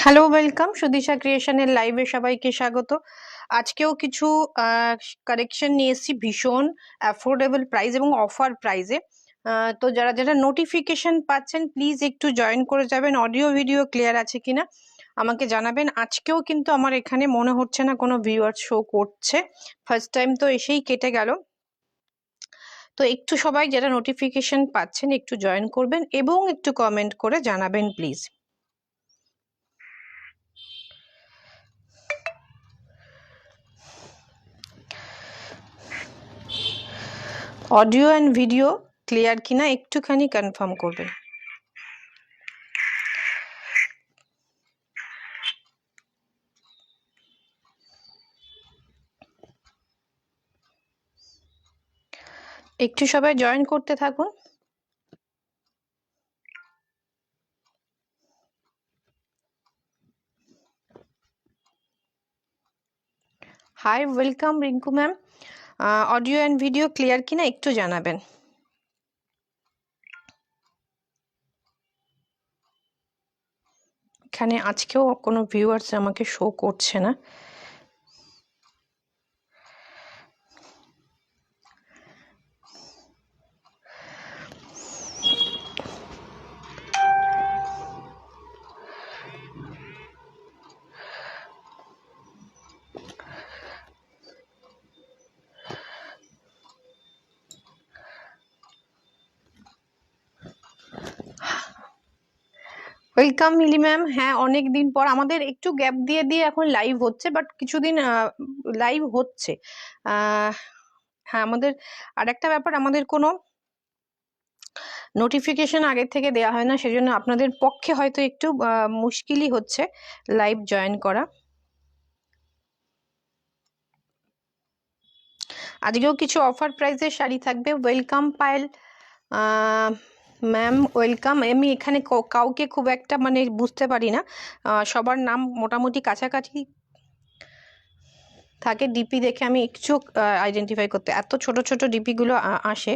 Hello, welcome Sudisha ক্রিয়েশনের লাইভে সবাইকে স্বাগত। আজকেও কিছু কালেকশন নিয়ে এসেছি ভীষণ অ্যাফোর্ডেবল প্রাইস এবং অফার প্রাইসে। তো যারা যারা নোটিফিকেশন পাচ্ছেন প্লিজ একটু জয়েন করে যাবেন। অডিও ভিডিও ক্লিয়ার আছে কিনা আমাকে জানাবেন। আজকেও কিন্তু আমার এখানে মনে হচ্ছে না কোনো ভিউয়ার শো করছে, ফার্স্ট টাইম তো এসেই কেটে গেল। তো একটু সবাই যারা নোটিফিকেশন পাচ্ছেন একটু জয়েন করবেন এবং একটু কমেন্ট করে জানাবেন please. Audio and video clear কিনা একটুখানি কনফার্ম করবেন। একটু সবাই জয়েন করতে থাকুন। Hi, welcome Rinku ma'am. Audio and video clear কিনা একটু জানাবেন। এখানে আজকেও কোনো ভিউয়ার্স আমাকে শো করছে না। ওয়েলকাম মিলি ম্যাম। হ্যাঁ, অনেক দিন পর আমাদের একটু গ্যাপ দিয়ে দিয়ে এখন লাইভ হচ্ছে, বাট কিছুদিন লাইভ হচ্ছে। হ্যাঁ, আমাদের আর একটা ব্যাপার, আমাদের কোনো নোটিফিকেশন আগের থেকে দেওয়া হয় না, সেজন্য আপনাদের পক্ষে হয়তো একটু মুশকিলই হচ্ছে লাইভ জয়েন করা। আজকেও কিছু অফার প্রাইসের শাড়ি থাকবে। Welcome Payel ma'am, welcome. আমি এখানে কাউকে খুব একটা মানে বুঝতে পারি না, সবার নাম মোটামুটি কাছাকাছি থাকে। ডিপি দেখে আমি একটু আইডেন্টিফাই করতে, এত ছোট ছোট ডিপিগুলো আসে।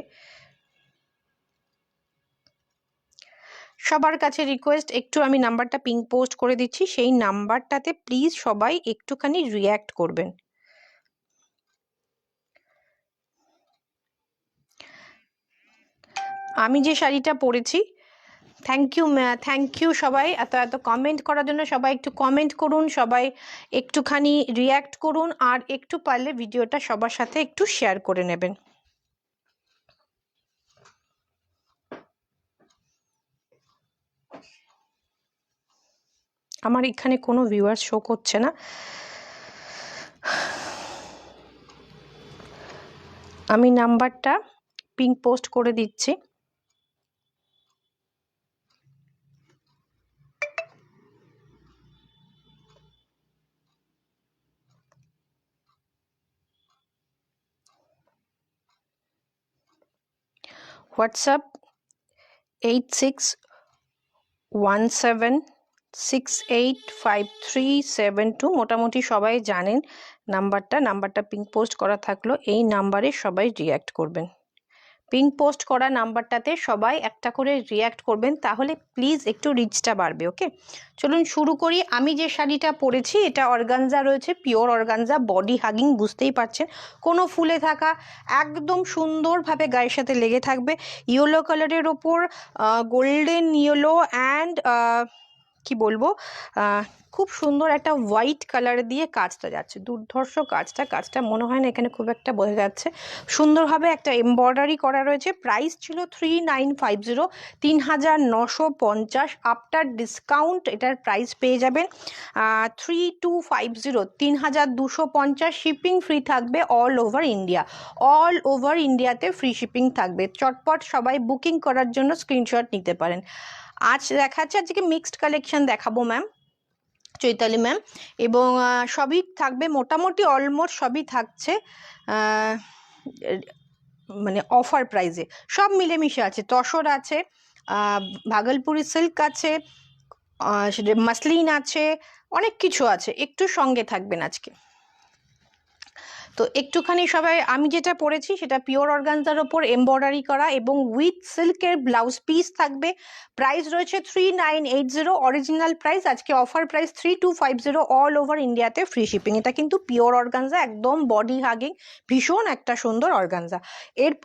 সবার কাছে রিকোয়েস্ট, একটু আমি নাম্বারটা পিং পোস্ট করে দিচ্ছি, সেই নাম্বারটাতে প্লিজ সবাই একটুখানি রিয়্যাক্ট করবেন। আমি যে শাড়িটা পরেছি, থ্যাংক ইউ সবাই এত এত কমেন্ট করার জন্য। সবাই একটু কমেন্ট করুন, সবাই একটুখানি রিয়্যাক্ট করুন, আর একটু পারলে ভিডিওটা সবার সাথে একটু শেয়ার করে নেবেন। আমার এখানে কোনো ভিউয়ার শো করছে না। আমি নাম্বারটা পিং পোস্ট করে দিচ্ছি। হোয়াটসঅ্যাপ 8617685372। মোটামুটি সবাই জানেন নাম্বারটা পিং পোস্ট করা থাকলো, এই নাম্বারে সবাই রিয়্যাক্ট করবেন। পিং পোস্ট করা নাম্বারটাতে সবাই একটা করে রিয়্যাক্ট করবেন, তাহলে প্লিজ একটু রিচটা বাড়বে। ওকে, চলুন শুরু করি। আমি যে শাড়িটা পরেছি এটা অর্গানজা রয়েছে, পিওর অর্গানজা, বডি হাগিং, বুঝতেই পারছেন, কোনো ফুলে থাকা, একদম সুন্দরভাবে গায়ের সাথে লেগে থাকবে। ইয়েলো কালারের ওপর গোল্ডেন ইয়েলো অ্যান্ড কি বলবো, খুব সুন্দর একটা হোয়াইট কালার দিয়ে কাজটা যাচ্ছে, দুর্ধর্ষ কাজটা মনে হয় না এখানে খুব একটা বোঝা যাচ্ছে। সুন্দরভাবে একটা এমব্রয়ডারি করা রয়েছে। প্রাইস ছিল 3950, 3950। আফটার ডিসকাউন্ট এটার প্রাইস পেয়ে যাবেন 3250, 3250। শিপিং ফ্রি থাকবে all over India, all over ইন্ডিয়াতে ফ্রি শিপিং থাকবে। চটপট সবাই বুকিং করার জন্য স্ক্রিনশট নিতে পারেন। আজ দেখাচ্ছে, আজকে মিক্সড কালেকশন দেখাবো ম্যাম, চৈতালি ম্যাম, এবং সবই থাকবে মোটামুটি অলমোস্ট সবই থাকছে মানে অফার প্রাইসে। সব মিলেমিশে আছে, তসর আছে, ভাগলপুরি সিল্ক আছে, মাসলিন আছে, অনেক কিছু আছে। একটু সঙ্গে থাকবেন আজকে। তো একটুখানি সবাই, আমি যেটা পরেছি সেটা পিওর অর্গানজার ওপর এমব্রয়ডারি করা এবং উইথ সিল্কের ব্লাউজ পিস থাকবে। প্রাইস রয়েছে 3980, অরিজিনাল প্রাইস, আজকে অফার প্রাইস 3250, অল ওভার ইন্ডিয়াতে ফ্রি শিপিং। এটা কিন্তু পিওর অর্গানজা, একদম বডি হাগিং, ভীষণ একটা সুন্দর অর্গানজা।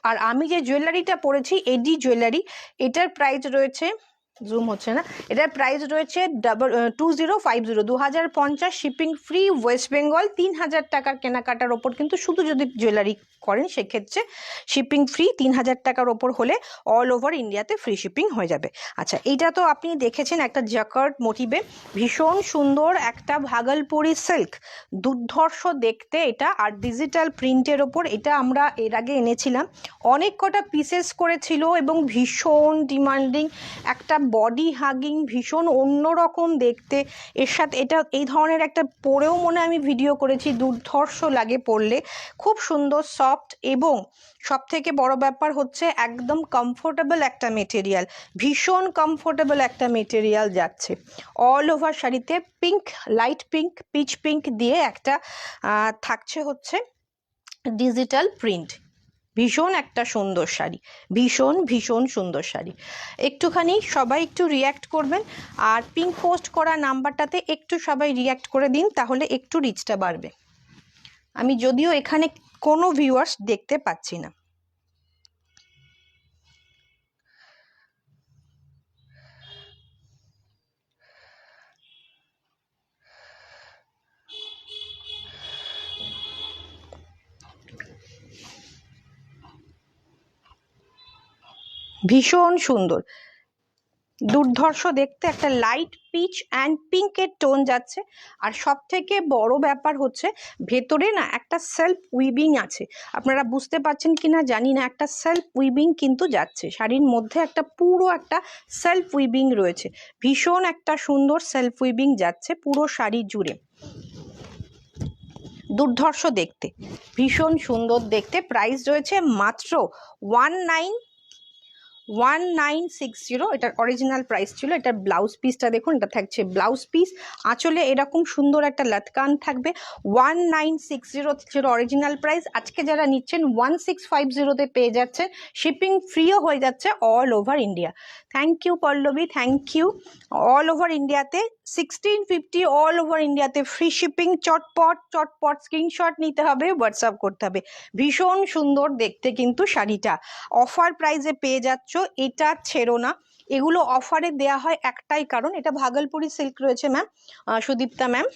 আর আমি যে জুয়েলারিটা পরেছি এডি জুয়েলারি, এটার প্রাইস রয়েছে, জুম হচ্ছে না, এটার প্রাইস রয়েছে 2050, 2050, শিপিং ফ্রি, ওয়েস্ট বেঙ্গল। 3000 টাকার কেনাকাটার ওপর কিন্তু, শুধু যদি জুয়েলারি করেন সেক্ষেত্রে শিপিং ফ্রি, 3000 টাকার ওপর হলে অল ওভার ইন্ডিয়াতে ফ্রি শিপিং হয়ে যাবে। আচ্ছা, এইটা তো আপনি দেখেছেন একটা জাকার্ড মোটিভে, ভীষণ সুন্দর একটা ভাগলপুরি সিল্ক, দুর্ধর্ষ দেখতে এটা, আর ডিজিটাল প্রিন্টের ওপর এটা আমরা এর আগে এনেছিলাম, অনেক কটা পিসেস করেছিল এবং ভীষণ ডিমান্ডিং, একটা বডি হাগিং, ভীষণ অন্যরকম দেখতে। এর সাথে এটা এই ধরনের একটা পরেও মনে আমি ভিডিও করেছি, দুর্ধর্ষ লাগে পরলে, খুব সুন্দর সফট, এবং সব থেকে বড় ব্যাপার হচ্ছে একদম কমফোর্টেবল একটা মেটেরিয়াল, ভীষণ কমফোর্টেবল একটা মেটেরিয়াল যাচ্ছে। অল ওভার শাড়িতে pink, light pink, pitch pink দিয়ে একটা থাকছে হচ্ছে ডিজিটাল প্রিন্ট, ভীষণ একটা সুন্দর শাড়ি, ভীষণ ভীষণ সুন্দর শাড়ি। একটুখানি সবাই একটু রিয়্যাক্ট করবেন, আর পিঙ্ক পোস্ট করা নাম্বারটাতে একটু সবাই রিয়্যাক্ট করে দিন, তাহলে একটু রিচটা বাড়বে। আমি যদিও এখানে কোনো ভিউয়ার্স দেখতে পাচ্ছি না। ভীষণ সুন্দর, দুর্ধর্ষ দেখতে, একটা লাইট পিচ অ্যান্ড পিঙ্কের টোন যাচ্ছে। আর সব থেকে বড় ব্যাপার হচ্ছে ভেতরে না একটা সেলফ উইভিং আছে, আপনারা বুঝতে পারছেন কিনা জানি না, একটা সেলফ উইভিং কিন্তু যাচ্ছে শাড়ির মধ্যে, একটা পুরো একটা সেলফ উইভিং রয়েছে, ভীষণ একটা সুন্দর সেলফ উইভিং যাচ্ছে পুরো শাড়ি জুড়ে, দুর্ধর্ষ দেখতে, ভীষণ সুন্দর দেখতে। প্রাইস রয়েছে মাত্র 1960, এটার অরিজিনাল প্রাইস ছিল। এটার ব্লাউজ পিসটা দেখুন, এটা থাকছে ব্লাউজ পিস, আঁচলে এরকম সুন্দর একটা লটকান থাকবে। 1960 ছিল অরিজিনাল প্রাইস, আজকে যারা নিচ্ছেন 1650-তে পেয়ে যাচ্ছেন, শিপিং ফ্রিও হয়ে যাচ্ছে all over India. Thank you Pallabi, thank you. All over ইন্ডিয়াতে 1650, অল ওভার ইন্ডিয়াতে ফ্রি শিপিং। চটপট চটপট স্ক্রিনশট নিতে হবে, হোয়াটসঅ্যাপ করতে হবে। ভীষণ সুন্দর দেখতে কিন্তু শাড়িটা, অফার প্রাইসে পেয়ে যাচ্ছ, এটা ছেড়ো না। এগুলো অফারে দেয়া হয় একটাই কারণ, এটা ভাগলপুরি সিল্ক রয়েছে ম্যাম, সুদীপ্তা ম্যাম,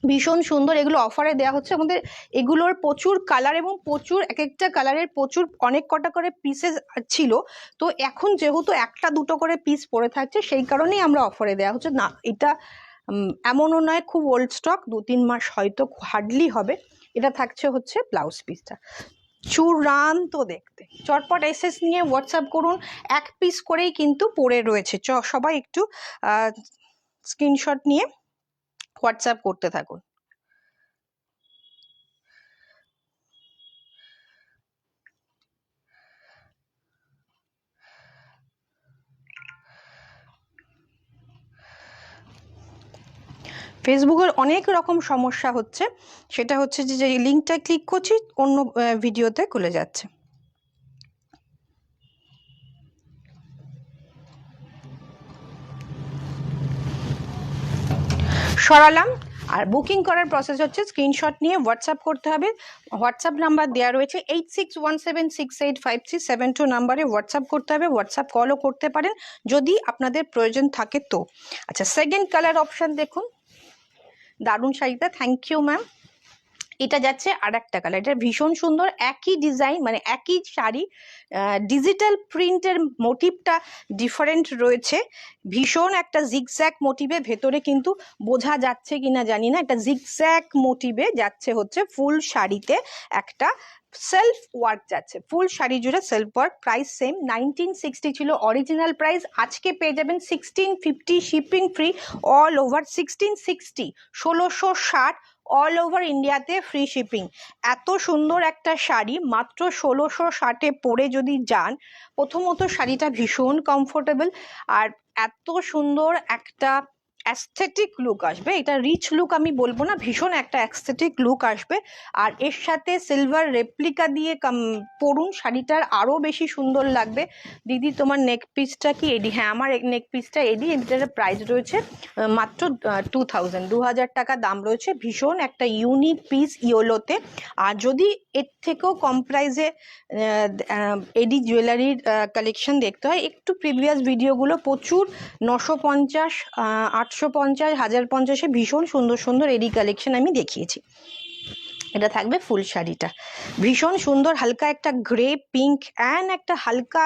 ভীষণ সুন্দর, এগুলো অফারে দেওয়া হচ্ছে। আমাদের এগুলোর প্রচুর কালার এবং প্রচুর এক একটা কালারের প্রচুর অনেক কটা করে পিসেস ছিল, তো এখন যেহেতু একটা দুটো করে পিস পড়ে থাকছে সেই কারণেই আমরা অফারে দেওয়া হচ্ছে না। এটা এমনও নয় খুব ওল্ড স্টক, 2-3 মাস হয়তো হার্ডলি হবে। এটা থাকছে হচ্ছে ব্লাউজ পিসটা, চূড়ান্ত দেখতে। চটপট এসএস নিয়ে হোয়াটসঅ্যাপ করুন, এক পিস করেই কিন্তু পড়ে রয়েছে। সবাই একটু স্ক্রিনশট নিয়ে হোয়াটসঅ্যাপ করতে থাকুন। ফেসবুকের অনেক রকম সমস্যা হচ্ছে, সেটা হচ্ছে যে লিঙ্কটা ক্লিক করছি অন্য ভিডিওতে খুলে যাচ্ছে। সরালাম। আর বুকিং করার প্রসেস হচ্ছে স্ক্রিনশট নিয়ে হোয়াটসঅ্যাপ করতে হবে। হোয়াটসঅ্যাপ নাম্বার দেওয়া রয়েছে 8617685372 নাম্বারে হোয়াটসঅ্যাপ করতে হবে। হোয়াটসঅ্যাপ কলও করতে পারেন যদি আপনাদের প্রয়োজন থাকে তো। আচ্ছা, সেকেন্ড কালার অপশান দেখুন, দারুণ শাড়িটা, থ্যাংক ইউ ম্যাম। এটা যাচ্ছে আর একটা কালার, এটা ভীষণ সুন্দর, একই ডিজাইন, মানে একই শাড়ি, ডিজিটাল প্রিন্টের মোটিভটা ডিফারেন্ট রয়েছে, ভীষণ একটা জিগজ্যাগ মোটিভে, ভেতরে কিন্তু বোঝা যাচ্ছে কিনা জানি না, একটা জিগজ্যাগ মোটিভে যাচ্ছে হচ্ছে ফুল শাড়িতে, একটা সেলফ ওয়ার্ক যাচ্ছে ফুল শাড়ি জুড়ে, সেলফ ওয়ার্ক। প্রাইস সেম, 1960 ছিল অরিজিনাল প্রাইস, আজকে পেয়ে যাবেন 1650, shipping free all over. 1660, 1660 all over ইন্ডিয়াতে ফ্রি শিপিং। এত সুন্দর একটা শাড়ি মাত্র 1660-এ পরে যদি যান, প্রথমত শাড়িটা ভীষণ কমফোর্টেবল, আর এত সুন্দর একটা অ্যাস্থেটিক লুক আসবে, এটা রিচ লুক আমি বলবো না, ভীষণ একটা অ্যাস্থেটিক লুক আসবে। আর এর সাথে সিলভার রেপ্লিকা দিয়ে পরুন, শাড়িটার আরও বেশি সুন্দর লাগবে। দিদি তোমার নেক পিসটা কি এডি? হ্যাঁ, আমার নেক পিসটা এডি। এটার প্রাইস রয়েছে মাত্র 2000 টাকা দাম রয়েছে। ভীষণ একটা ইউনিক পিস ইয়োলোতে। আর যদি এর থেকেও কম প্রাইসে এডি জুয়েলারির কালেকশন দেখতে হয়, একটু প্রিভিয়াস ভিডিওগুলো প্রচুর 950, 850, 1050-এ ভীষণ সুন্দর সুন্দর এডি কালেকশন আমি দেখিয়েছি। এটা থাকবে ফুল শাড়িটা, ভীষণ সুন্দর, হালকা একটা গ্রে পিঙ্ক অ্যান্ড একটা হালকা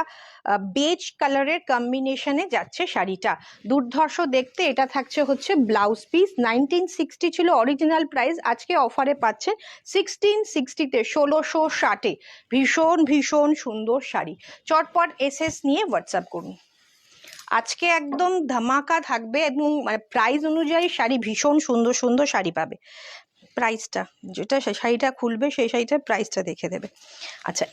বেজ কালারের কম্বিনেশনে যাচ্ছে শাড়িটা, দুর্ধর্ষ দেখতে। এটা থাকছে হচ্ছে ব্লাউজ পিস। 1960 ছিল অরিজিনাল প্রাইস, আজকে অফারে পাচ্ছেন 1660-তে, 1660-এ। ভীষণ ভীষণ সুন্দর শাড়ি। চটপট এসএস নিয়ে হোয়াটসঅ্যাপ করুন। আজকে একদম ধামাকা থাকবে এবং মানে প্রাইস অনুযায়ী শাড়ি, ভীষণ সুন্দর সুন্দর শাড়ি পাবে। প্রাইসটা যেটা শাড়িটা খুলবে সেই শাড়িটার প্রাইসটা দেখে দেবে। আচ্ছা,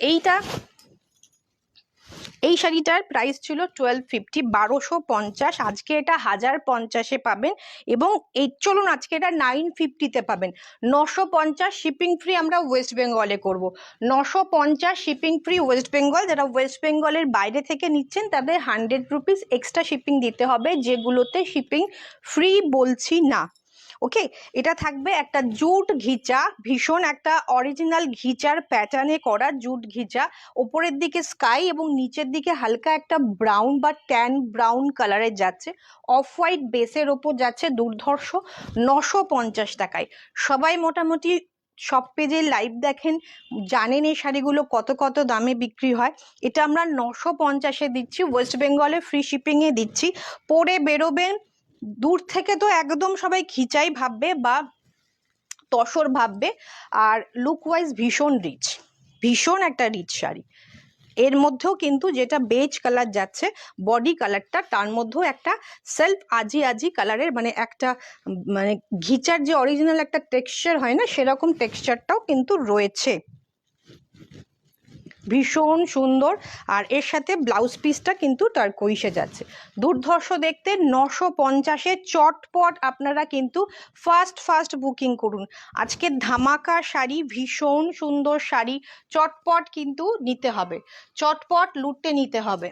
এই শাড়িটার প্রাইস ছিল 1250, 1250। আজকে এটা 1050-এ পাবেন। এবং এই চলুন আজকে এটা 950-তে পাবেন। 950 শিপিং ফ্রি আমরা ওয়েস্ট বেঙ্গলে করব। 950 শিপিং ফ্রি ওয়েস্ট বেঙ্গল। যারা ওয়েস্ট বেঙ্গলের বাইরে থেকে নিচ্ছেন তাদের 100 রুপিস এক্সট্রা শিপিং দিতে হবে, যেগুলোতে শিপিং ফ্রি বলছি না। ওকে, এটা থাকবে একটা জুট ঘিচা, ভীষণ একটা অরিজিনাল ঘিচার প্যাটার্নে করা জুট ঘিচা। ওপরের দিকে স্কাই এবং নিচের দিকে হালকা একটা ব্রাউন বা ট্যান ব্রাউন কালারের যাচ্ছে, অফ হোয়াইট বেসের ওপর যাচ্ছে, দুর্ধর্ষ। 950 টাকায়। সবাই মোটামুটি সব পেজে লাইভ দেখেন, জানেন এই শাড়িগুলো কত কত দামে বিক্রি হয়। এটা আমরা 950-এ দিচ্ছি, ওয়েস্ট বেঙ্গলে ফ্রি শিপিংয়ে দিচ্ছি। পরে বেরোবেন, দূর থেকে তো একদম সবাই খিচাই ভাববে বা তসর ভাববে। আর লুক ওয়াইজ ভীষণ রিচ, ভীষণ একটা রিচ শাড়ি। এর মধ্যেও কিন্তু যেটা বেজ কালার যাচ্ছে বডি কালারটা, তার মধ্যেও একটা সেলফ আজি আজি কালারের, মানে একটা মানে ঘিচার যে অরিজিনাল একটা টেক্সচার হয় না, সেরকম টেক্সচারটাও কিন্তু রয়েছে। ভীষণ সুন্দর। আর এর সাথে ব্লাউজ পিসটা কিন্তু টারকোইশে যাচ্ছে, দুর্ধর্ষ দেখতে। 950-এ চটপট আপনারা কিন্তু ফাস্ট বুকিং করুন। আজকে ধামাকা শাড়ি, ভীষণ সুন্দর শাড়ি, চটপট কিন্তু নিতে হবে, চটপট লুটে নিতে হবে।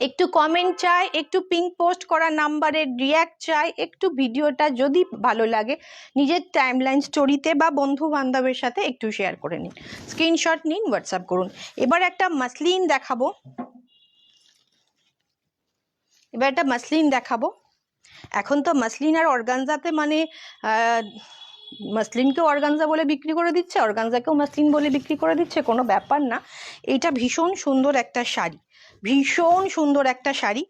একটু কমেন্ট চাই, একটু পিঙ্ক পোস্ট করা নাম্বারে রিয়াক্ট চাই, একটু ভিডিওটা যদি ভালো লাগে নিজের টাইমলাইন স্টোরিতে বা বন্ধু বান্ধবের সাথে একটু শেয়ার করে নিন, স্ক্রিনশট নিন, হোয়াটসঅ্যাপ করুন। এবার একটা মাসলিন দেখাবো, এখন তো মাসলিন আর অর্গানজাতে মানে মাসলিনকেও অর্গানজা বলে বিক্রি করে দিচ্ছে, অর্গানজাকেও মাসলিন বলে বিক্রি করে দিচ্ছে, কোনো ব্যাপার না। এটা ভীষণ সুন্দর একটা শাড়ি, ভীষণ সুন্দর একটা শাড়ি।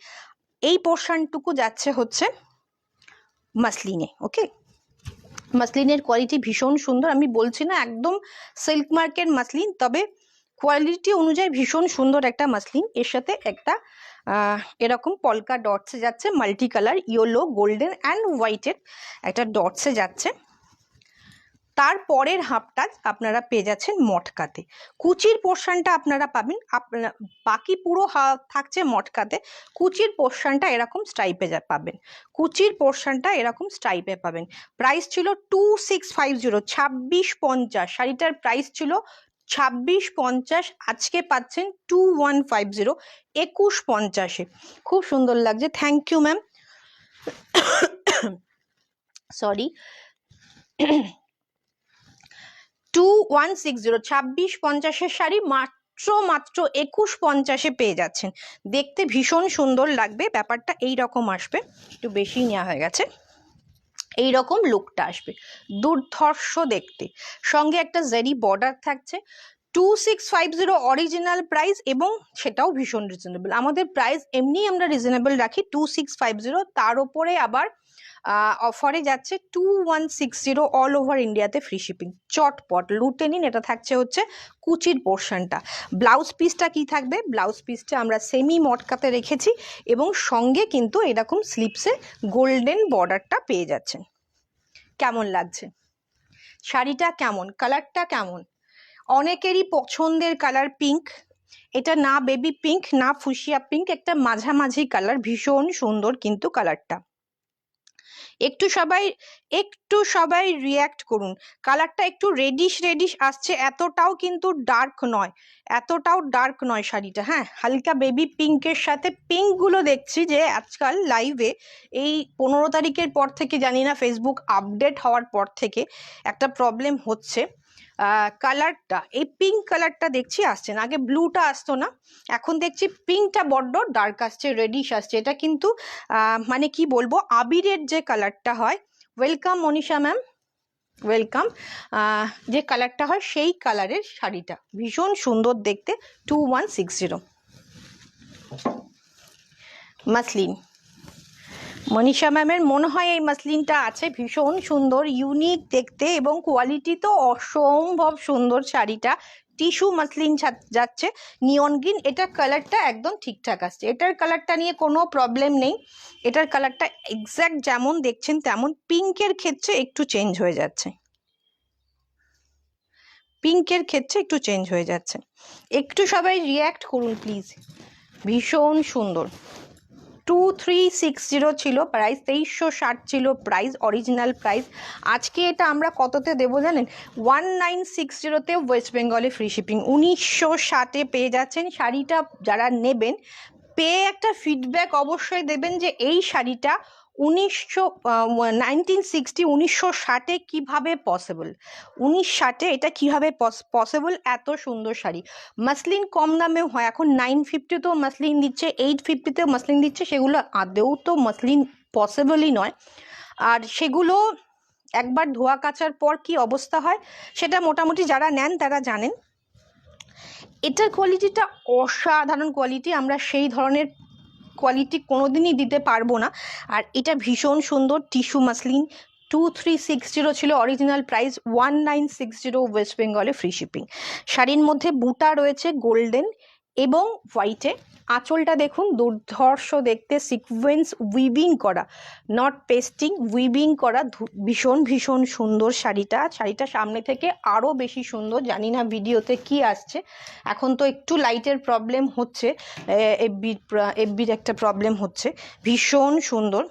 এই পোর্শনটুকু যাচ্ছে হচ্ছে মাসলিনে। ওকে, মাসলিনের কোয়ালিটি ভীষণ সুন্দর, আমি বলছি না একদম সিল্ক মার্কের মাসলিন, তবে কোয়ালিটি অনুযায়ী ভীষণ সুন্দর একটা মাসলিন। এর সাথে একটা এরকম পলকা ডটসে যাচ্ছে, multi colour yellow, golden and হোয়াইটের একটা ডটসে যাচ্ছে। তারপরের হাফটা আপনারা পেয়ে যাচ্ছেন মটকাতে, কুচির পোর্শনটা আপনারা পাবেন, বাকি পুরো থাকছে মটকাতে। কুচির পোর্শনটা এরকম স্ট্রাইপে পাবেন, কুচির পোর্শনটা এরকম স্ট্রাইপে পাবেন। প্রাইস ছিল 2650, 2650। শাড়িটার প্রাইস ছিল 2650, আজকে পাচ্ছেন 2150, 2150-এ। খুব সুন্দর লাগছে, থ্যাংক ইউ ম্যাম, সরি। 2160, 2650-এর শাড়ি মাত্র 2150-এ পেয়ে যাচ্ছেন। দেখতে ভীষণ সুন্দর লাগবে, ব্যাপারটা এইরকম আসবে, একটু বেশি নেওয়া হয়ে গেছে, এইরকম লুকটা আসবে, দুর্ধর্ষ দেখতে। সঙ্গে একটা জেরি বর্ডার থাকছে। 2650 অরিজিনাল প্রাইস, এবং সেটাও ভীষণ রিজনেবল। আমাদের প্রাইস এমনি আমরা রিজনেবল রাখি 2650, তার উপরে আবার অফারে যাচ্ছে 2160 অল ওভার ইন্ডিয়াতে ফ্রি শিপিং। চটপট লুটে নিন। এটা থাকছে হচ্ছে কুচির পোর্শনটা। ব্লাউজ পিসটা কি থাকবে? ব্লাউজ পিসটা আমরা সেমি মটকাতে রেখেছি এবং সঙ্গে কিন্তু এরকম স্লিপসে গোল্ডেন বর্ডারটা পেয়ে যাচ্ছেন। কেমন লাগছে শাড়িটা? কেমন কালারটা? কেমন? অনেকেরই পছন্দের কালার পিঙ্ক, এটা না বেবি পিঙ্ক না ফুসিয়া পিঙ্ক, একটা মাঝামাঝি কালার, ভীষণ সুন্দর কিন্তু কালারটা। একটু সবাই রিয়াক্ট করুন। কালারটা একটু রেডিশ আসছে, এতটাও কিন্তু ডার্ক নয়, এতটাও ডার্ক নয় শাড়িটা। হ্যাঁ, হালকা বেবি পিঙ্কের সাথে পিঙ্ক গুলো দেখছি যে আজকাল লাইভে এই 15 তারিখের পর থেকে, জানি না ফেসবুক আপডেট হওয়ার পর থেকে একটা প্রবলেম হচ্ছে। কালারটা, এই পিঙ্ক কালারটা দেখছি আসছে না, আগে ব্লুটা আসতো না, এখন দেখছি পিঙ্কটা বড্ড ডার্ক আসছে, রেডিশ আসছে। এটা কিন্তু মানে কি বলবো, আবিরের যে কালারটা হয়, ওয়েলকাম মনীষা ম্যাম, ওয়েলকাম, যে কালারটা হয় সেই কালারের শাড়িটা, ভীষণ সুন্দর দেখতে। 2160 মাসলিন, মনীষা ম্যামের মনে হয় এই মাসলিনটা আছে, ভীষণ সুন্দর ইউনিক দেখতে এবং কোয়ালিটি তো অসম্ভব সুন্দর। শাড়িটা টিস্যু মাসলিন যাচ্ছে, নিয়ন গ্রিন, এটার কালারটা একদম ঠিকঠাক আসছে, এটার কালারটা নিয়ে কোনো প্রবলেম নেই। এটার কালারটা এক্স্যাক্ট যেমন দেখছেন তেমন। পিঙ্কের ক্ষেত্রে একটু চেঞ্জ হয়ে যাচ্ছে, পিঙ্কের ক্ষেত্রে একটু চেঞ্জ হয়ে যাচ্ছে। একটু সবাই রিয়্যাক্ট করুন প্লিজ। ভীষণ সুন্দর। 2360 ছিল প্রাইস, 2360 ছিল প্রাইস, অরিজিনাল প্রাইস। আজকে এটা আমরা কততে দেবো জানেন? 1960-তে ওয়েস্ট বেঙ্গলে ফ্রি শিপিং। 1960-এ পেয়ে যাচ্ছেন শাড়িটা। যারা নেবেন পেয়ে একটা ফিডব্যাক অবশ্যই দেবেন যে এই শাড়িটা 1960-এ কিভাবে পসিবল, 1960-এ এটা কিভাবে পসিবল। এত সুন্দর শাড়ি, মাসলিন কম দামেও হয়, এখন 950-তেও মাসলিন দিচ্ছে, 850-তেও মাসলিন দিচ্ছে, সেগুলো আদেও তো মাসলিন পসিবলই নয়। আর সেগুলো একবার ধোয়া কাচার পর কি অবস্থা হয় সেটা মোটামুটি যারা নেন তারা জানেন। এটার কোয়ালিটিটা অসাধারণ কোয়ালিটি, আমরা সেই ধরনের কোয়ালিটি কোনোদিনই দিতে পারবো না। আর এটা ভীষণ সুন্দর টিস্যু মাসলিন। 2360 ছিল অরিজিনাল প্রাইস, 1960 ওয়েস্ট বেঙ্গলে ফ্রি শিপিং। শাড়ির মধ্যে বুটা রয়েছে গোল্ডেন এবং হোয়াইটে। আঁচলটা দেখুন, দুর্ধর্ষ দেখতে, সিকোয়েন্স উইভিং করা, নট পেস্টিং, উইভিং করা, ভীষণ সুন্দর শাড়িটা। শাড়িটা সামনে থেকে আরও বেশি সুন্দর, জানি না ভিডিওতে কি আসছে, এখন তো একটু লাইটের প্রবলেম হচ্ছে, এফবির একটা প্রবলেম হচ্ছে। ভীষণ সুন্দর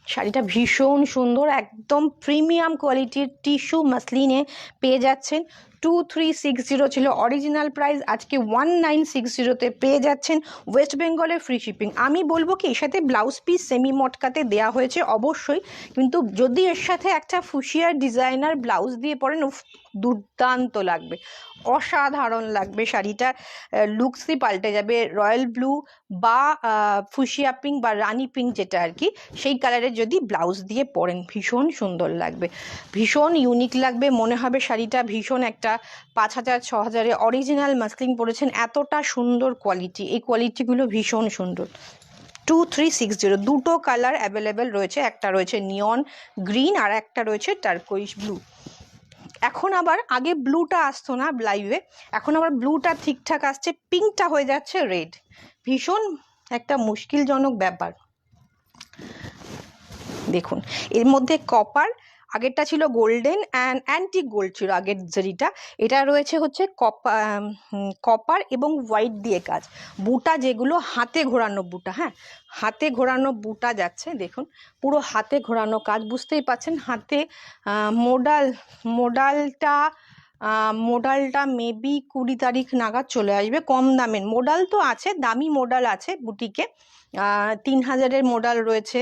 শাড়িটা, ভীষণ সুন্দর, একদম প্রিমিয়াম কোয়ালিটির টিস্যু মাসলিনে পেয়ে যাচ্ছেন। 2360 ছিল অরিজিনাল প্রাইস, আজকে 1960-তে পেয়ে যাচ্ছেন ওয়েস্ট বেঙ্গলের ফ্রি শিপিং। আমি বলবো কি, এর সাথে ব্লাউজ পিস সেমি মটকাতে দেওয়া হয়েছে অবশ্যই, কিন্তু যদি এর সাথে একটা ফুশিয়ার ডিজাইনার ব্লাউজ দিয়ে পরেন, দুর্দান্ত লাগবে, অসাধারণ লাগবে। শাড়িটা লুকসই পাল্টে যাবে। রয়্যাল ব্লু বা ফুশিয়া পিঙ্ক বা রানি পিঙ্ক যেটা আর কি, সেই কালারের যদি ব্লাউজ দিয়ে পরেন ভীষণ সুন্দর লাগবে, ভীষণ ইউনিক লাগবে। মনে হবে শাড়িটা ভীষণ একটা 5000-6000-এ অরিজিনাল মাসলিন পরেছেন, এতটা সুন্দর কোয়ালিটি। এই কোয়ালিটিগুলো ভীষণ সুন্দর। 2360, দুটো কালার অ্যাভেলেবেল রয়েছে, একটা রয়েছে নিয়ন গ্রিন আর একটা রয়েছে টার্কোইশ ব্লু। এখন আবার, আগে ব্লুটা আসতো না লাইভে, এখন আবার ব্লুটা ঠিকঠাক আসছে, পিঙ্কটা হয়ে যাচ্ছে রেড, ভীষণ একটা মুশকিলজনক ব্যাপার। দেখুন এর মধ্যে কপার, আগেরটা ছিল গোল্ডেন অ্যান্ড অ্যান্টিক গোল্ড ছিল আগের জারিটা, এটা রয়েছে হচ্ছে কপার এবং হোয়াইট দিয়ে কাজ। বুটা যেগুলো হাতে ঘোরানো বুটা, হ্যাঁ হাতে ঘোরানো বুটা যাচ্ছে, দেখুন পুরো হাতে ঘোরানো কাজ, বুঝতেই পাচ্ছেন। হাতে মোডালটা মেবি 20 তারিখ নাগাদ চলে আসবে। কম দামের মোডাল তো আছে, দামি মোডাল আছে বুটিকে, 3000-এর মোডাল রয়েছে,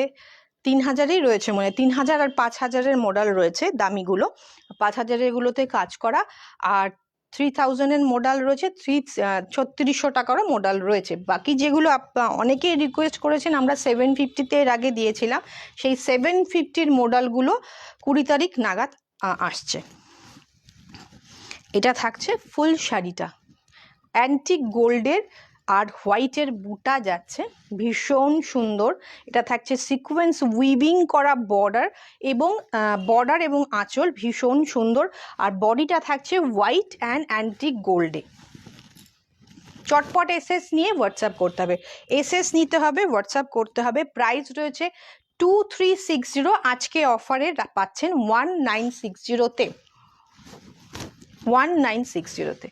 3000-এই রয়েছে, মানে 3000 আর 5000-এর মডেল রয়েছে দামিগুলো, 5000-এরগুলোতে কাজ করা, আর 3000-এর মডেল রয়েছে, 3600 টাকারও মডেল রয়েছে। বাকি যেগুলো অনেকেই রিকোয়েস্ট করেছেন, আমরা 750-তে এর আগে দিয়েছিলাম, সেই 750-র মডেলগুলো 20 তারিখ নাগাদ আসছে। এটা থাকছে ফুল শাড়িটা, অ্যান্টিক গোল্ডের আর হোয়াইটের বুটা যাচ্ছে, ভীষণ সুন্দর। এটা থাকছে সিকোয়েন্স উইভিং করা বর্ডার এবং আঁচল, ভীষণ সুন্দর। আর বডিটা থাকছে হোয়াইট অ্যান্ড অ্যান্টিক গোল্ডে। চটপট এসএস নিয়ে হোয়াটসঅ্যাপ করতে হবে, এসএস নিতে হবে, হোয়াটসঅ্যাপ করতে হবে। প্রাইস রয়েছে 2360, আজকে অফারে পাচ্ছেন 1960-তে, 1960-তে।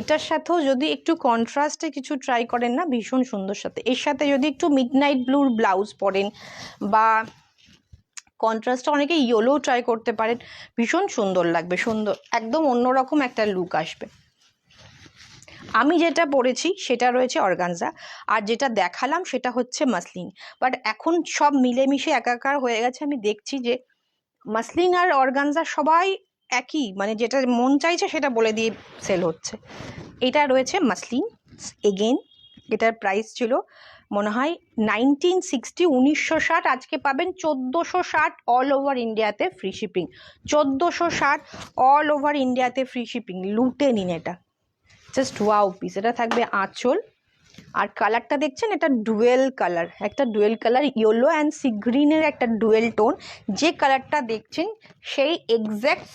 এটার সাথেও যদি একটু কন্ট্রাস্টে কিছু ট্রাই করেন না, ভীষণ সুন্দর। সাথে এর সাথে যদি একটু মিডনাইট ব্লুর ব্লাউজ পরেন বা কন্ট্রাস্টে অনেকে ইয়েলো ট্রাই করতে পারেন, ভীষণ সুন্দর লাগবে, সুন্দর একদম অন্যরকম একটা লুক আসবে। আমি যেটা পরেছি সেটা রয়েছে অর্গানজা, আর যেটা দেখালাম সেটা হচ্ছে মাসলিন। বাট এখন সব মিলেমিশে একাকার হয়ে গেছে, আমি দেখছি যে মাসলিন আর অর্গানজা সবাই একই, মানে যেটা মন চাইছে সেটা বলে দিয়ে সেল হচ্ছে। এটা রয়েছে মাসলিন এগেন, এটার প্রাইস ছিল মনে হয় 1960, 1960, আজকে পাবেন 1460 অল ওভার ইন্ডিয়াতে ফ্রি শিপিং। 1460 অল ওভার ইন্ডিয়াতে ফ্রি শিপিং, লুটে নিন এটা, জাস্ট ওয়াও পিস। এটা থাকবে আঁচল, আর কালারটা দেখছেন এটা ডুয়েল কালার, একটা dual colour, yellow and sea গ্রিনের একটা ডুয়েল টোন। যে কালারটা দেখছেন সেই এক্স্যাক্ট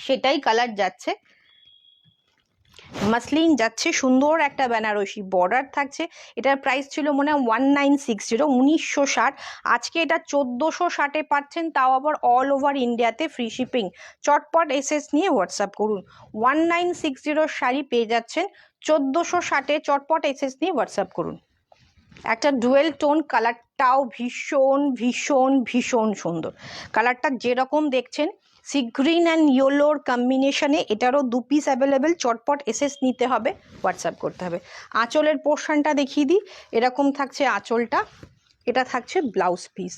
সেটাই কালার যাচ্ছে, মাসলিন যাচ্ছে, সুন্দর একটা বেনারসি বর্ডার থাকছে। এটার প্রাইস ছিল মনে হয় 1960, 1960, আজকে এটা 1460-এ পাচ্ছেন, তাও আবার অল ওভার ইন্ডিয়াতে ফ্রি শিপিং। চটপট এসএস নিয়ে হোয়াটসঅ্যাপ করুন। 1960 শাড়ি পেয়ে যাচ্ছেন 1460-এ, চটপট এসএস নিয়ে হোয়াটসঅ্যাপ করুন। একটা ডুয়েল টোন, কালারটাও ভীষণ ভীষণ ভীষণ সুন্দর। কালারটা যেরকম দেখছেন সি গ্রিন অ্যান্ড ইয়েলোর কম্বিনেশনে, এটারও 2 পিস অ্যাভেলেবেল। চটপট এসএস নিতে হবে, হোয়াটসঅ্যাপ করতে হবে। আঁচলের পোর্শনটা দেখিয়ে দিই, এরকম থাকছে আঁচলটা। এটা থাকছে ব্লাউজ পিস,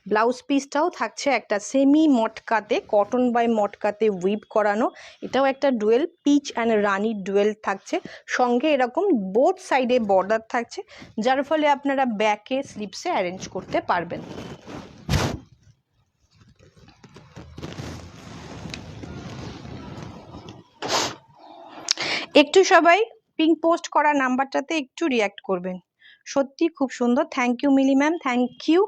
ব্লাউজ পিসটাও থাকছে একটা সেমি মটকাতে, কটন বাই মটকাতে উইভ করানো। এটাও একটা ডুয়েল, পিচ অ্যান্ড রানি ডুয়েল থাকছে, সঙ্গে এরকম বোথ সাইডে বর্ডার থাকছে, যার ফলে আপনারা ব্যাকে স্লিপসে অ্যারেঞ্জ করতে পারবেন। একটু সবাই পিঙ্ক পোস্ট করা নাম্বারটাতে একটু রিয়াক্ট করবেন, সত্যি খুব সুন্দর। Thank you Mili ma'am, thank you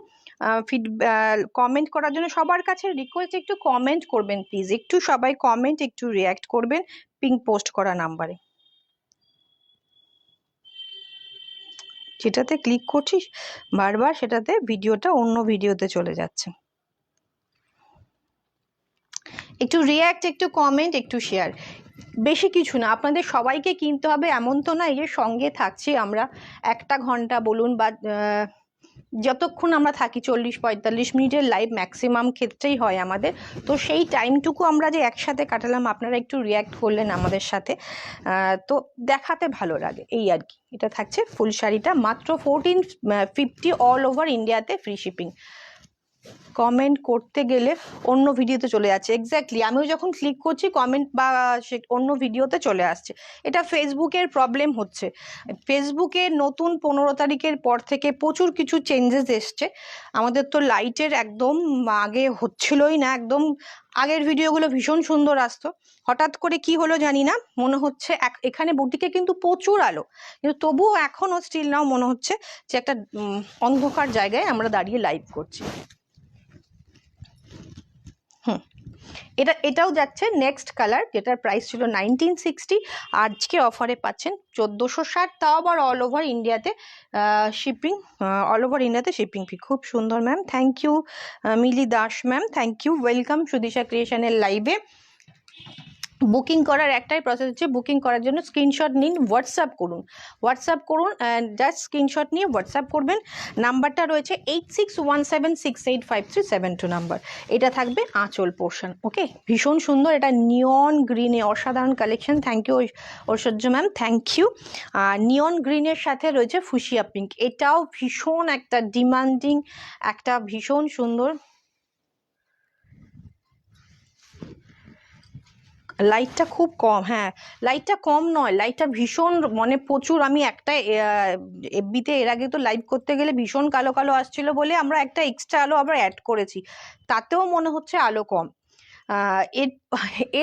comment করার জন্য। সবার কাছে রিকোয়েস্ট একটু কমেন্ট করবেন প্লিজ, একটু সবাই কমেন্ট, একটু রিয়াক্ট করবেন পিঙ্ক পোস্ট করা নাম্বারে। যেটাতে ক্লিক করছি বারবার সেটাতে ভিডিওটা অন্য ভিডিওতে চলে যাচ্ছে। একটু রিয়াক্ট, একটু কমেন্ট, একটু শেয়ার, বেশি কিছু না। আপনাদের সবাইকে কিনতে হবে এমন তো না, এই যে সঙ্গে থাকছি আমরা 1 ঘন্টা বলুন বা যতক্ষণ আমরা থাকি 40-45 মিনিটের লাইভ ম্যাক্সিমাম ক্ষেত্রেই হয় আমাদের, তো সেই টাইমটুকু আমরা যে একসাথে কাটালাম, আপনারা একটু রিয়াক্ট করলেন আমাদের সাথে, তো দেখাতে ভালো লাগে এই আর কি। এটা থাকছে ফুল শাড়িটা মাত্র 1450 অল ওভার ইন্ডিয়াতে ফ্রি শিপিং। কমেন্ট করতে গেলে অন্য ভিডিওতে চলে যাচ্ছে, এক্স্যাক্টলি আমিও যখন ক্লিক করছি কমেন্ট বা সে অন্য ভিডিওতে চলে আসছে। এটা ফেসবুকের প্রবলেম হচ্ছে। ফেসবুকে নতুন 15 তারিখের পর থেকে প্রচুর কিছু চেঞ্জেস এসছে। আমাদের তো লাইটের একদম আগে হচ্ছিলই না, একদম আগের ভিডিওগুলো ভীষণ সুন্দর আসতো, হঠাৎ করে কি হলো জানি না, মনে হচ্ছে এখানে বুটিকে কিন্তু প্রচুর আলো, কিন্তু তবুও এখনও স্টিল নাও মনে হচ্ছে যে একটা অন্ধকার জায়গায় আমরা দাঁড়িয়ে লাইভ করছি। এটাও যাচ্ছে নেক্সট কালার, যেটার প্রাইস ছিল 1960, আজকে অফারে পাচ্ছেন 1460, তাও আবার অল ওভার ইন্ডিয়াতে শিপিং, অল ওভার ইন্ডিয়াতে শিপিং ফি। খুব সুন্দর ma'am, thank you Mili Das ma'am, thank you, welcome Sudisha ক্রিয়েশনের লাইভে। বুকিং করার একটাই প্রসেস হচ্ছে, বুকিং করার জন্য স্ক্রিনশট নিন, হোয়াটসঅ্যাপ করুন, জাস্ট স্ক্রিনশট নিয়ে হোয়াটসঅ্যাপ করবেন। নাম্বারটা রয়েছে 8617685372 নাম্বার। এটা থাকবে আঁচল পোর্শন, ওকে, ভীষণ সুন্দর, এটা নিয়ন গ্রিনে অসাধারণ collection. Thank you Aishwarya ma'am, thank you. Neon গ্রিনের সাথে রয়েছে ফুশিয়া পিঙ্ক, এটাও ভীষণ একটা ডিমান্ডিং, একটা ভীষণ সুন্দর। লাইটটা খুব কম, হ্যাঁ লাইটটা কম নয়, লাইটটা ভীষণ মানে প্রচুর। আমি একটা এফবিতে এর আগে তো লাইভ করতে গেলে ভীষণ কালো কালো আসছিল বলে আমরা একটা এক্সট্রা আলো আবার অ্যাড করেছি, তাতেও মনে হচ্ছে আলো কম।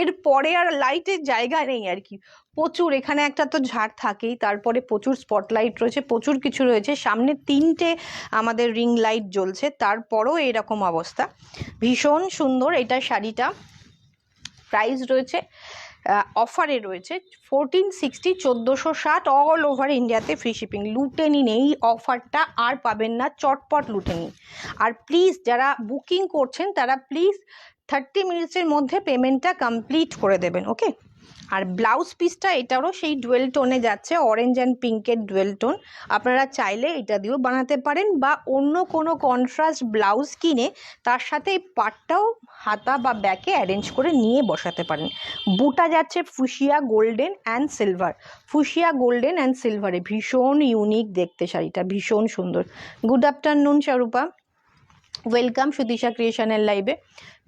এর পরে আর লাইটের জায়গা নেই আর কি, প্রচুর। এখানে একটা তো ঝাড় থাকেই, তারপরে প্রচুর স্পটলাইট রয়েছে, প্রচুর কিছু রয়েছে, সামনে 3টে আমাদের রিং লাইট জ্বলছে, তারপরেও এরকম অবস্থা। ভীষণ সুন্দর এটা শাড়িটা। প্রাইস রয়েছে অফারে রয়েছে 1460, 1460 অল ওভার ইন্ডিয়াতে ফ্রি শিপিং। লুটে নিন এই অফারটা, আর পাবেন না, চটপট লুটে নিন। আর প্লিজ যারা বুকিং করছেন তারা প্লিজ 30 মিনিটসের মধ্যে পেমেন্টটা কমপ্লিট করে দেবেন, ওকে। আর ব্লাউজ পিসটা এটারও সেই ডুয়েল টোনে যাচ্ছে, অরেঞ্জ অ্যান্ড পিঙ্কের ডুয়েল টোন। আপনারা চাইলে এটা দিয়েও বানাতে পারেন বা অন্য কোনো কন্ট্রাস্ট ব্লাউজ কিনে তার সাথে এই পাটটাও হাতা বা ব্যাকে অ্যারেঞ্জ করে নিয়ে বসাতে পারেন। বুটা যাচ্ছে fuchsia golden and silver, fuchsia golden and সিলভারে, ভীষণ ইউনিক দেখতে শাড়িটা, ভীষণ সুন্দর। Good afternoon Swarupa, welcome Sutisha ক্রিয়েশনের লাইভে।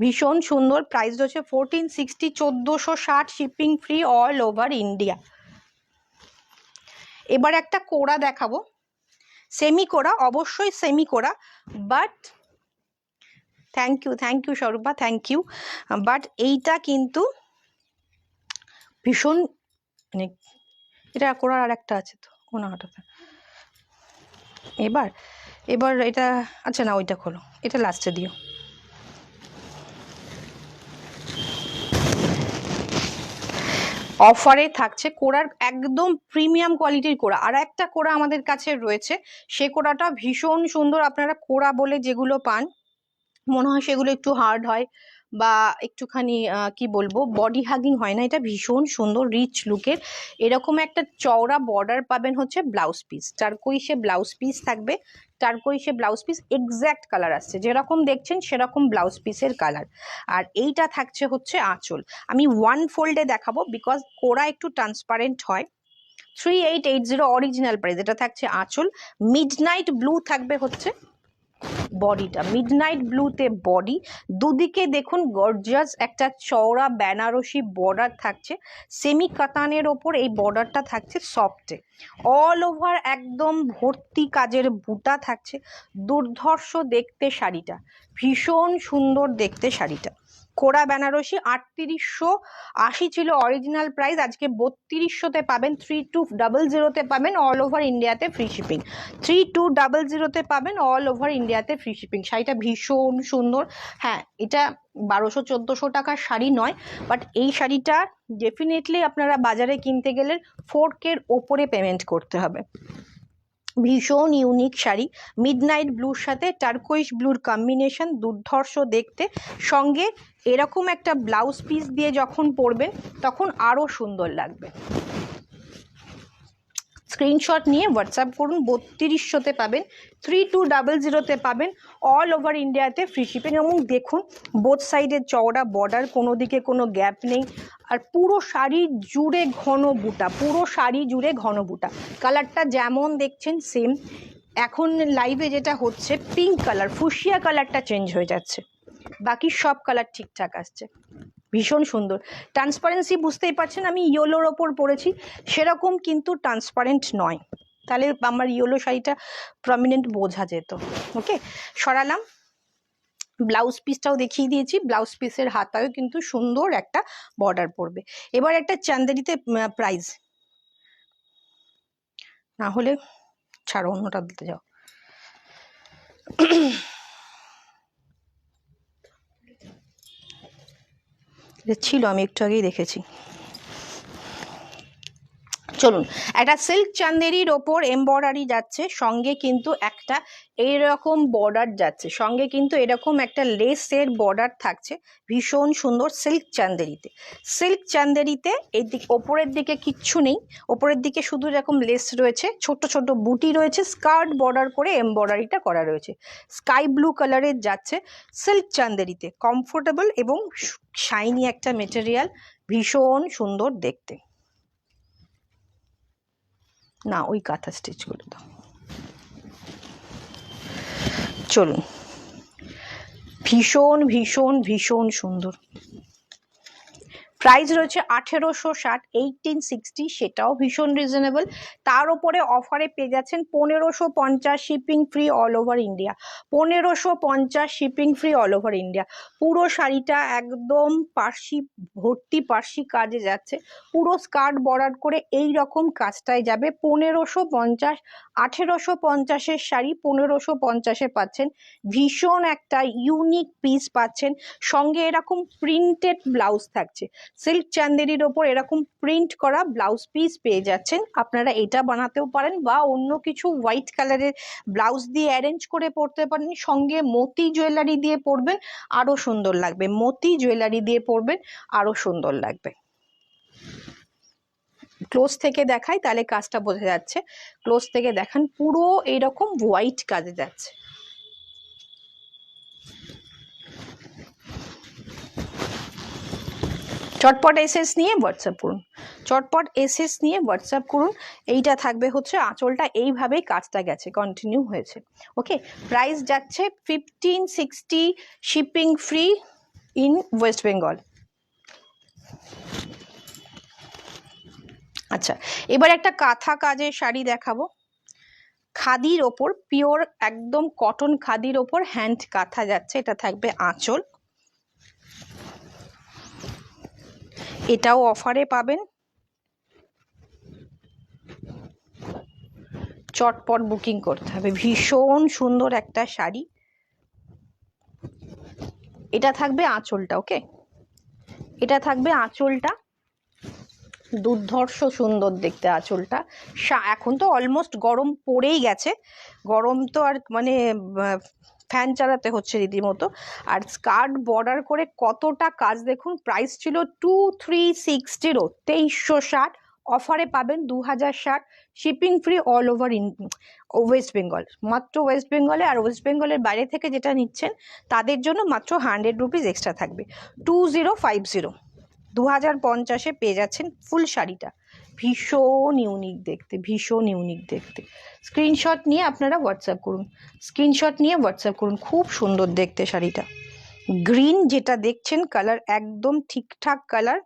ভীষণ সুন্দর, প্রাইস রয়েছে 1460, 1460, shipping free all over India. এবার একটা কোড়া দেখাবো, সেমি কোড়া, অবশ্যই সেমি কোড়া, but thank you Swarupa, thank you. But এইটা কিন্তু ভীষণ মানে, এটা কোড়ার আর একটা আছে তো, কোনা হঠাৎ এবার এটা, আচ্ছা না ওইটা খোলো, এটা লাস্টে দিও। অফারে থাকছে কোড়ার, একদম প্রিমিয়াম কোয়ালিটির কোড়া। আর একটা কোড়া আমাদের কাছে রয়েছে, সে কোড়াটা ভীষণ সুন্দর। আপনারা কোড়া বলে যেগুলো পান মনে হয় সেগুলো একটু হার্ড হয় বা একটুখানি কি বলবো, বডি হাগিং হয় না, এটা ভীষণ সুন্দর রিচ লুকের। এরকম একটা চওড়া বর্ডার পাবেন হচ্ছে ব্লাউজ পিস, টারকোইশে ব্লাউজ পিস থাকবে, টারকোইশে ব্লাউজ পিস, এক্স্যাক্ট কালার আসছে যেরকম দেখছেন সেরকম ব্লাউজ পিসের কালার। আর এইটা থাকছে হচ্ছে আঁচল, আমি ওয়ান ফোল্ডে দেখাবো বিকজ কোড়া একটু ট্রান্সপারেন্ট হয়। 3880 অরিজিনাল প্রাইস, এটা থাকছে আঁচল। মিডনাইট ব্লু থাকবে হচ্ছে বডিটা, মিডনাইট ব্লুতে বডি, দুদিকে দেখুন গর্জিয়াস একটা চওড়া বেনারসি বর্ডার থাকছে, সেমি কাতানের ওপর এই বর্ডারটা থাকছে সফটে, অল ওভার একদম ভর্তি কাজের বুটা থাকছে। দুর্ধর্ষ দেখতে শাড়িটা, ভীষণ সুন্দর দেখতে শাড়িটা। কোড়া বেনারসি 3880 ছিল অরিজিনাল প্রাইস, আজকে 3200-তে পাবেন, 3200-তে পাবেন, অল ওভার ইন্ডিয়াতে ফ্রি শিপিং, 3200-তে পাবেন, অল ওভার ইন্ডিয়াতে ফ্রি শিপিং। শাড়িটা ভীষণ সুন্দর। হ্যাঁ, এটা 1200-1400 টাকার শাড়ি নয়, বাট এই শাড়িটা ডেফিনেটলি আপনারা বাজারে কিনতে গেলে 4K-র ওপরে পেমেন্ট করতে হবে। ভীষণ ইউনিক শাড়ি, মিডনাইট ব্লুর সাথে টারকোইশ ব্লুর কম্বিনেশন, দুর্ধর্ষ দেখতে, সঙ্গে এরকম একটা ব্লাউজ পিস দিয়ে যখন পরবেন তখন আরো সুন্দর লাগবে। স্ক্রিনশট নিয়ে হোয়াটসঅ্যাপ করুন, 3200-তে পাবেন, 3200-তে পাবেন, অল ওভার ইন্ডিয়াতে ফ্রি শিপিং। এবং দেখুন বোথ সাইডের চওড়া বর্ডার, কোনো দিকে কোনো গ্যাপ নেই, আর পুরো শাড়ি জুড়ে ঘন বুটা, পুরো শাড়ি জুড়ে ঘন বুটা। কালারটা যেমন দেখছেন সেম, এখন লাইভে যেটা হচ্ছে পিঙ্ক কালার, ফুশিয়া কালারটা চেঞ্জ হয়ে যাচ্ছে, বাকি সব কালার ঠিকঠাক আসছে। ভীষণ সুন্দর, ট্রান্সপারেন্সি বুঝতেই পারছেন, আমি ইয়েলোর ওপর পরেছি, সেরকম কিন্তু ট্রান্সপারেন্ট নয়, তাহলে আমার ইয়েলো শাড়িটা প্রমিনেন্ট বোঝা যেত। ওকে, সরালাম। ব্লাউজ পিসটাও দেখিয়ে দিয়েছি, ব্লাউজ পিসের হাতায়ও কিন্তু সুন্দর একটা বর্ডার পড়বে। এবার একটা চান্দেরিতে প্রাইস, না হলে ছাড়ো অন্যটা দিতে যাও। ছিল, আমি একটু আগেই দেখেছি। চলুন, একটা সিল্ক চান্দেরির ওপর এমব্রয়ডারি যাচ্ছে, সঙ্গে কিন্তু একটা এইরকম বর্ডার যাচ্ছে, সঙ্গে কিন্তু এরকম একটা লেসের বর্ডার থাকছে, ভীষণ সুন্দর সিল্ক চান্দেরিতে। সিল্ক চান্দেরিতে এই দিক ওপরের দিকে কিচ্ছু নেই, ওপরের দিকে শুধু এরকম লেস রয়েছে, ছোট ছোট বুটি রয়েছে, স্কার্ট বর্ডার করে এমব্রয়ডারিটা করা রয়েছে, স্কাই ব্লু কালারের যাচ্ছে সিল্ক চান্দেরিতে, কমফোর্টেবল এবং শাইনি একটা মেটেরিয়াল, ভীষণ সুন্দর দেখতে। না, ওই কাঁথা স্টিচ করে দাও। চলুন, ভীষণ ভীষণ ভীষণ সুন্দর। প্রাইস রয়েছে 1860, 1860, সেটাও ভীষণ রিজনেবল। তার উপরে অফারে পেয়ে যাচ্ছেন 1550, shipping free all over India, 1550 shipping free all over India. পুরো শাড়িটা একদম পার্সি, ভর্তি পার্সি কাজে যাচ্ছে, পুরো স্কার্ট বর্ডার করে এই রকম কাজটায় যাবে। 1550, 1850-এর শাড়ি 1550-এ পাচ্ছেন, ভীষণ একটা ইউনিক পিস পাচ্ছেন, সঙ্গে এরকম প্রিন্টেড ব্লাউজ থাকছে, সিল্ক চান্দেরির ওপর এরকম প্রিন্ট করা ব্লাউজ পিস পেয়ে যাচ্ছেন। আপনারা এটা বানাতেও পারেন বা অন্য কিছু হোয়াইট কালারের ব্লাউজ দিয়ে অ্যারেঞ্জ করে পরতে পারেন, সঙ্গে মতি জুয়েলারি দিয়ে পরবেন আরো সুন্দর লাগবে, মতি জুয়েলারি দিয়ে পরবেন আরো সুন্দর লাগবে। ক্লোজ থেকে দেখাই তাহলে কাজটা বোঝা যাচ্ছে। ক্লোজ থেকে দেখান, পুরো এইরকম হোয়াইট কাজে যাচ্ছে। চটপট এসএস নিয়ে হোয়াটসঅ্যাপ করুন, চটপট এসএস নিয়ে হোয়াটসঅ্যাপ করুন। এইটা থাকবে হচ্ছে আঁচলটা, এইভাবেই কাজটা গেছে, কন্টিনিউ হয়েছে। ওকে, প্রাইস যাচ্ছে 1560, shipping free in West Bengal. আচ্ছা, এবার একটা কাঁথা কাজের শাড়ি দেখাবো, খাদির ওপর, পিওর একদম কটন খাদির ওপর হ্যান্ড কাঁথা যাচ্ছে। এটা থাকবে আঁচল, এটাও অফারে পাবেন। চটপট বুকিং করতে হবে, ভীষণ সুন্দর একটা শাড়ি। এটা থাকবে আঁচলটা। ওকে, এটা থাকবে আঁচলটা, দুর্ধর্ষ সুন্দর দেখতে আঁচলটা। এখন তো অলমোস্ট গরম পড়েই গেছে, গরম তো আর মানে ফ্যান চালাতে হচ্ছে রীতিমতো। আর স্কার্ট বর্ডার করে কতটা কাজ দেখুন। প্রাইস ছিল 2360, 2360, অফারে পাবেন 2060, shipping free all over West Bengal, মাত্র ওয়েস্ট বেঙ্গলে। আর ওয়েস্ট বেঙ্গলের বাইরে থেকে যেটা নিচ্ছেন তাদের জন্য মাত্র 100 রুপিস এক্সট্রা থাকবে। 2050, 2050-এ পেয়ে যাচ্ছেন ফুল শাড়িটা। ভীষণ ইউনিক দেখতে, ভীষণ ইউনিক দেখতে। স্ক্রিনশট নিয়ে আপনারা হোয়াটসঅ্যাপ করুন, স্ক্রিনশট নিয়ে হোয়াটসঅ্যাপ করুন। খুব সুন্দর দেখতে শাড়িটা। গ্রিন যেটা দেখছেন কালার একদম ঠিকঠাক কালার।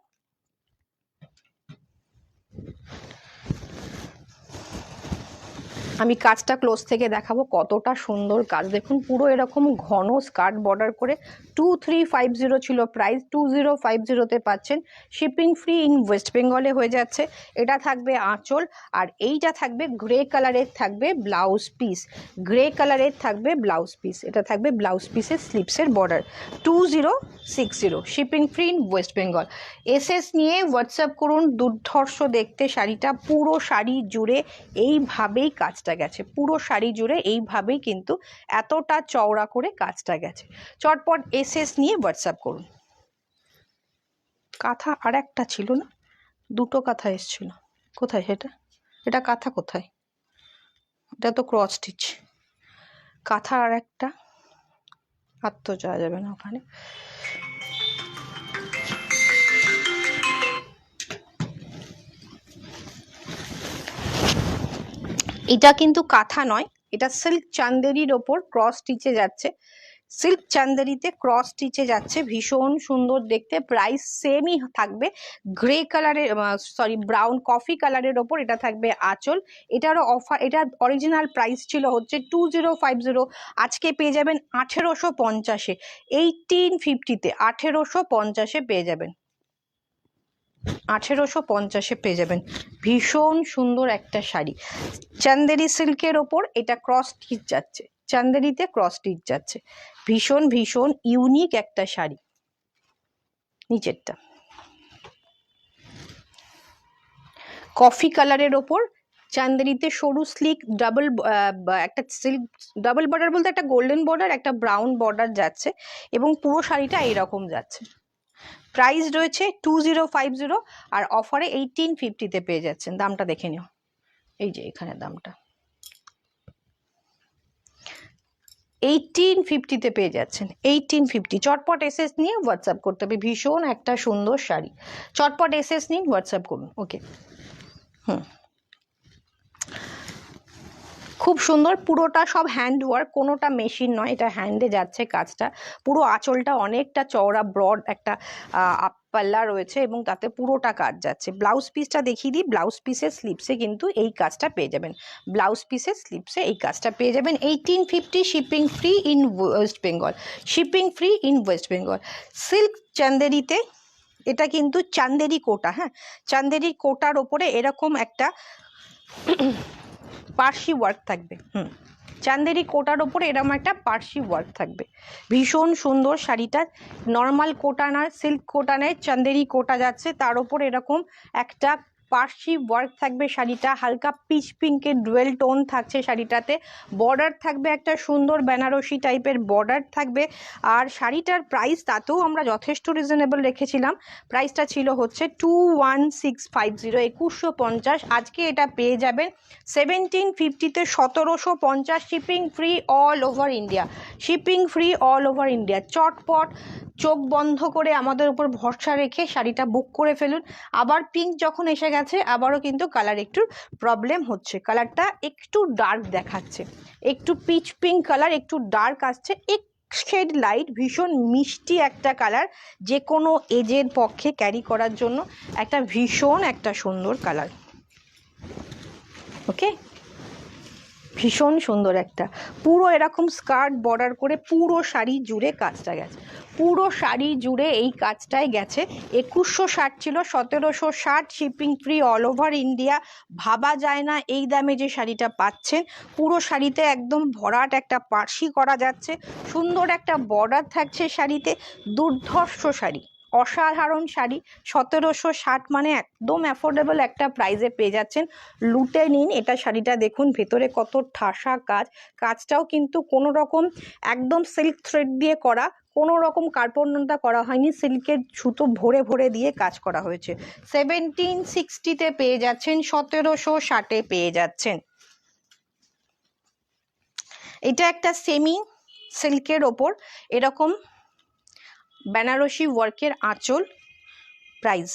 আমি কাজটা ক্লোজ থেকে দেখাবো, কতটা সুন্দর কাজ দেখুন। পুরো এরকম ঘন স্কার্ট বর্ডার করে 2350 ছিল প্রাইস, 2050-তে পাচ্ছেন। শিপিং ফ্রি ইন ওয়েস্ট বেঙ্গলে হয়ে যাচ্ছে। এটা থাকবে আঁচল, আর এইটা থাকবে গ্রে কালারের, থাকবে ব্লাউজ পিস, গ্রে কালারের থাকবে ব্লাউজ পিস। এটা থাকবে ব্লাউজ পিসের স্লিপসের border. 2060, shipping free in West Bengal. SS নিয়ে হোয়াটসঅ্যাপ করুন। দুর্ধর্ষ দেখতে শাড়িটা, পুরো শাড়ি জুড়ে এইভাবেই কাজটা গেছে, পুরো শাড়ি জুড়ে এইভাবেই কিন্তু এতটা চওড়া করে কাজটা গেছে। চটপট এসএস নিয়ে হোয়াটসঅ্যাপ করুন। কাঁথা আর একটা ছিল না, দুটো কাঁথা এসছিল, কোথায় সেটা? এটা কাঁথা কোথায়? এটা তো ক্রস স্টিচ। কাঁথা আর একটা, আর তো যাওয়া যাবে না ওখানে। এটা কিন্তু কাঁথা নয়, এটা সিল্ক চান্দেরির ওপর ক্রস স্টিচে যাচ্ছে, সিল্ক চান্দেরিতে ক্রস স্টিচে যাচ্ছে, ভীষণ সুন্দর দেখতে। প্রাইস সেমই থাকবে, গ্রে কালারের, সরি ব্রাউন কফি কালারের ওপর এটা থাকবে আঁচল। এটারও অফার, এটা অরিজিনাল প্রাইস ছিল হচ্ছে 2050, আজকে পেয়ে যাবেন 1850-এ, 1850-তে 1850-এ পেয়ে যাবেন, 1850-এ পেয়ে যাবেন। ভীষণ সুন্দর একটা শাড়ি, চান্দেরি সিল্কের ওপর এটা ক্রস স্টিচ যাচ্ছে, চান্দেরিতে ক্রস স্টিচ যাচ্ছে। ভীষণ ভীষণ ইউনিক একটা শাড়ি। নিচেরটা কফি কালারের ওপর চান্দেরিতে সরু স্লিক ডাবল, একটা সিল্ক ডাবল বর্ডার বলতে একটা গোল্ডেন বর্ডার, একটা ব্রাউন বর্ডার যাচ্ছে, এবং পুরো শাড়িটা এইরকম যাচ্ছে। প্রাইস রয়েছে 2050, আর অফারে 1850-তে পেয়ে যাচ্ছেন। দামটা দেখে নিও, এই যে এখানে দামটা 1850-তে পেয়ে যাচ্ছেন, 1850। চটপট এসএস নিয়ে হোয়াটসঅ্যাপ করতে হবে। ভীষণ একটা সুন্দর শাড়ি, চটপট এসএস নিয়ে হোয়াটসঅ্যাপ করুন। ওকে, খুব সুন্দর, পুরোটা সব হ্যান্ড ওয়ার্ক, কোনোটা মেশিন নয়, এটা হ্যান্ডে যাচ্ছে কাজটা। পুরো আঁচলটা অনেকটা চওড়া, ব্রড একটা পাল্লা রয়েছে, এবং তাতে পুরোটা কাজ যাচ্ছে। ব্লাউজ পিসটা দেখিয়ে দিই, ব্লাউজ পিসের স্লিপসে কিন্তু এই কাজটা পেয়ে যাবেন, ব্লাউজ পিসের স্লিপসে এই কাজটা পেয়ে যাবেন। 1850, shipping free in West Bengal, shipping free in West Bengal. Silk চান্দেরিতে, এটা কিন্তু চান্দেরি কোটা, হ্যাঁ, চান্দেরি কোটার ওপরে এরকম একটা পার্সি ওয়ার্ক থাকবে। চান্দেরি কোটার ওপরে এরকম একটা পার্সি ওয়ার্ক থাকবে। ভীষণ সুন্দর শাড়িটা, নর্মাল কোটা নয়, সিল্ক কোটা নয়, চান্দেরি কোটা যাচ্ছে, তার ওপর এরকম একটা পার্সি ওয়ার্ক থাকবে শাড়িটা, হালকা পিচ পিঙ্কের ডুয়েল টোন থাকছে শাড়িটাতে, বর্ডার থাকবে একটা সুন্দর বেনারসি টাইপের বর্ডার থাকবে। আর শাড়িটার প্রাইস তাতেও আমরা যথেষ্ট রিজনেবল রেখেছিলাম, প্রাইসটা ছিল হচ্ছে 21650, 2150। আজকে এটা পেয়ে যাবেন 1750-তে, 1750, shipping free all over India, shipping free all over India. চটপট চোখ বন্ধ করে আমাদের উপর ভরসা রেখে শাড়িটা বুক করে ফেলুন। আবার পিঙ্ক যখন এসে গেছে আবারও কিন্তু কালার একটু প্রবলেম হচ্ছে, কালারটা একটু ডার্ক দেখাচ্ছে, একটু পিচ পিঙ্ক কালার, একটু ডার্ক আসছে, এক শেড লাইট, ভীষণ মিষ্টি একটা কালার, যে কোনো এজের পক্ষে ক্যারি করার জন্য একটা ভীষণ একটা সুন্দর কালার। ওকে, ভীষণ সুন্দর একটা, পুরো এরকম স্কার্ট বর্ডার করে পুরো শাড়ি জুড়ে কাজটা গেছে, পুরো শাড়ি জুড়ে এই কাজটাই গেছে। 2160 ছিল, 1760, shipping free all over India. ভাবা যায় না এই দামে যে শাড়িটা পাচ্ছেন। পুরো শাড়িতে একদম ভরাট একটা পার্সি করা যাচ্ছে, সুন্দর একটা বর্ডার থাকছে শাড়িতে, দুর্ধর্ষ শাড়ি, অসাধারণ শাড়ি। 1760 মানে একদম অ্যাফোর্ডেবল একটা প্রাইসে পেয়ে যাচ্ছেন, লুটে নিন। এটা শাড়িটা দেখুন ভেতরে কত ঠাসা কাজ, কাজটাও কিন্তু কোনো রকম একদম সিল্ক থ্রেড দিয়ে করা, কোনো রকম কার্পণ্যতা করা হয়নি, সিল্কের সুতো ভরে ভরে দিয়ে কাজ করা হয়েছে। 1760-তে পেয়ে যাচ্ছেন, 1760-এ পেয়ে যাচ্ছেন। এটা একটা সেমি সিল্কের ওপর এরকম বেনারসি ওয়ার্কের আঁচল, প্রাইস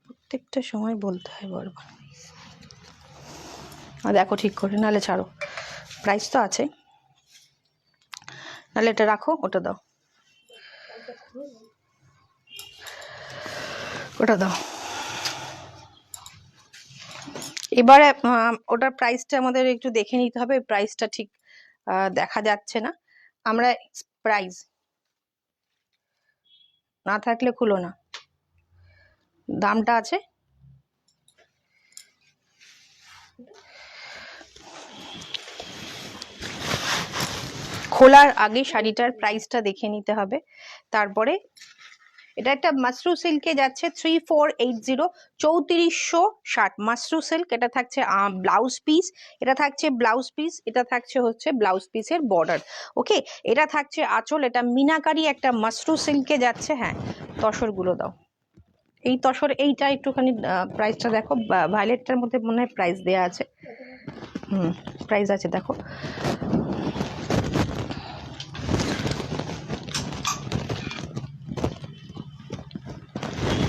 প্রত্যেকটা সময় বলতে হয় বারবার, দেখো ঠিক করে, নাহলে ছাড়ো, প্রাইস তো আছে, নাহলে এটা রাখো, ওটা দাও, ওটা দাও। এবারে ওটার প্রাইসটা আমাদের একটু দেখে নিতে হবে, প্রাইসটা ঠিক দেখা যাচ্ছে না, আমরা প্রাইস না থাকলে খুলো না, দামটা আছে, খোলার আগে শাড়িটার প্রাইসটা দেখে নিতে হবে। তারপরে এটা একটা মাসরু সিল্কে যাচ্ছে 3480, 3460 মাসরু সিল্ক। এটা থাকছে ব্লাউজ পিস, এটা থাকছে ব্লাউজ পিস, এটা থাকছে হচ্ছে ব্লাউজ পিসের বর্ডার। ওকে, এটা থাকছে আঁচল, এটা মিনাকারি একটা মাসরু সিল্কে যাচ্ছে। হ্যাঁ, তসরগুলো দাও, এই তসর এইটা একটুখানি প্রাইসটা দেখো, ভায়োলেটটার মধ্যে মনে হয় প্রাইস দেয়া আছে, প্রাইস আছে দেখো।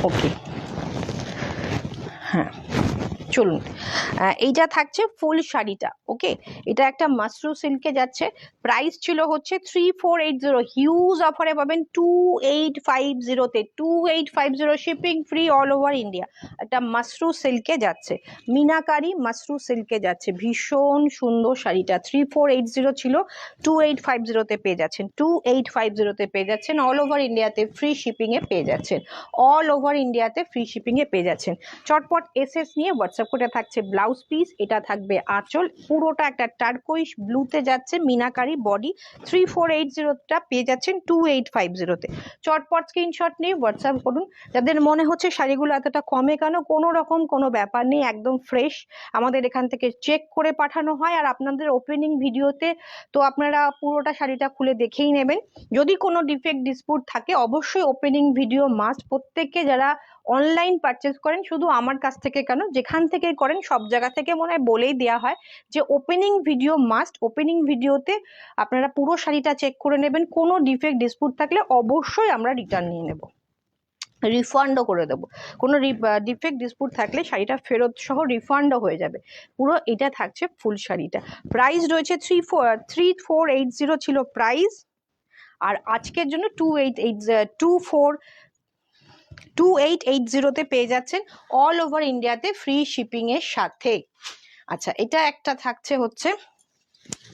ওকে, হ্যাঁ চলুন, এইটা থাকছে ফুল শাড়িটা। ওকে, এটা একটা মাসরু সিল্কে যাচ্ছে, প্রাইস ছিল হচ্ছে 3480, হিউজ অফারে পাবেন 2850-তে, 2850, shipping free all over India. একটা মাসরু সিল্কে যাচ্ছে, মিনাকারি মাসরু সিল্কে যাচ্ছে, ভীষণ সুন্দর শাড়িটা। 3480 ছিল, 2850-তে পেয়ে যাচ্ছেন, 2850-তে পেয়ে যাচ্ছেন, অল ওভার ইন্ডিয়াতে ফ্রি শিপিংয়ে পেয়ে যাচ্ছেন, অল ওভার ইন্ডিয়াতে ফ্রি শিপিংয়ে পেয়ে যাচ্ছেন। চটপট এসএস নিয়ে হোয়াটসঅ্যাপ করে থাকছে ব্লাউজ পিস, এটা থাকবে আঁচল, পুরোটা একটা টার্কোইশ ব্লুতে যাচ্ছে, মিনাকারি বডি। 3480-টা পেয়ে যাচ্ছেন 2850-তে। চটপট স্ক্রিনশট নিয়ে হোয়াটসঅ্যাপ করুন। যাদের মনে হচ্ছে শাড়িগুলো এতটা কমে কেন, কোনো রকম কোনো ব্যাপার নেই, একদম ফ্রেশ আমাদের এখান থেকে চেক করে পাঠানো হয়। আর আপনাদের ওপেনিং ভিডিওতে তো আপনারা পুরোটা শাড়িটা খুলে দেখেই নেবেন। যদি কোনো ডিফেক্ট ডিসপুট থাকে অবশ্যই ওপেনিং ভিডিও মাস্ট, প্রত্যেককে যারা অনলাইন পারচেস করেন, শুধু আমার কাছ থেকে কেন, যেখান থেকে করেন সব জায়গা থেকে মনে হয় বলেই দেওয়া হয় যে ওপেনিং ভিডিও মাস্ট। ওপেনিং ভিডিওতে আপনারা পুরো শাড়িটা চেক করে নেবেন, কোনো ডিফেক্ট ডিসপুট থাকলে অবশ্যই আমরা রিটার্ন নিয়ে নেব, রিফান্ডও করে দেবো। কোনো ডিফেক্ট ডিসপুট থাকলে শাড়িটা ফেরত সহ রিফান্ডও হয়ে যাবে। পুরো এটা থাকছে ফুল শাড়িটা, প্রাইস রয়েছে 3480 ছিল প্রাইস, আর আজকের জন্য 2880-তে পেয়ে যাচ্ছেন অল ওভার ইন্ডিয়াতে ফ্রি শিপিং এর সাথে। আচ্ছা, এটা একটা থাকছে হচ্ছে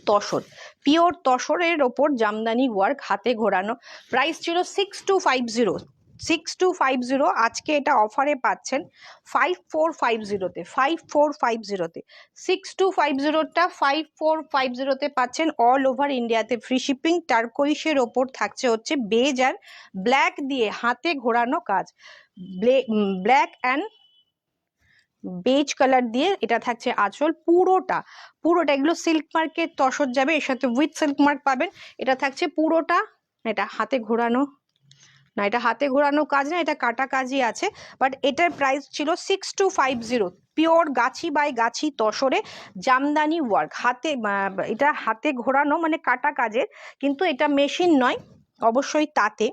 তসর, পিওর তসরের ওপর জামদানি ওয়ার্ক, হাতে ঘোরানো, প্রাইস ছিল 6250, আজকে এটা অফারে পাচ্ছেন 5450-তে, 5450-তে, 6250-টা 5450-তে পাচ্ছেন, অল ওভার ইন্ডিয়াতে ফ্রি শিপিং। টার্কোইশের ওপর থাকছে হচ্ছে বেজ আর ব্ল্যাক দিয়ে হাতে ঘোরানো কাজ, ব্ল্যাক অ্যান্ড বেজ কালার দিয়ে এটা থাকছে আঁচল। পুরোটা এগুলো সিল্ক মার্কের তসর যাবে, এর সাথে উইথ সিল্ক মার্ক পাবেন। এটা থাকছে পুরোটা, এটা হাতে ঘোরানো না, এটা হাতে ঘোরানো কাজ না, এটা কাটা কাজই আছে। বাট এটার প্রাইস ছিল 6250। Pure Gachhi by Gachhi তসরে Jamdani work, হাতে এটা হাতে ঘোরানো মানে কাটা কাজের, কিন্তু এটা মেশিন নয় অবশ্যই তাতে।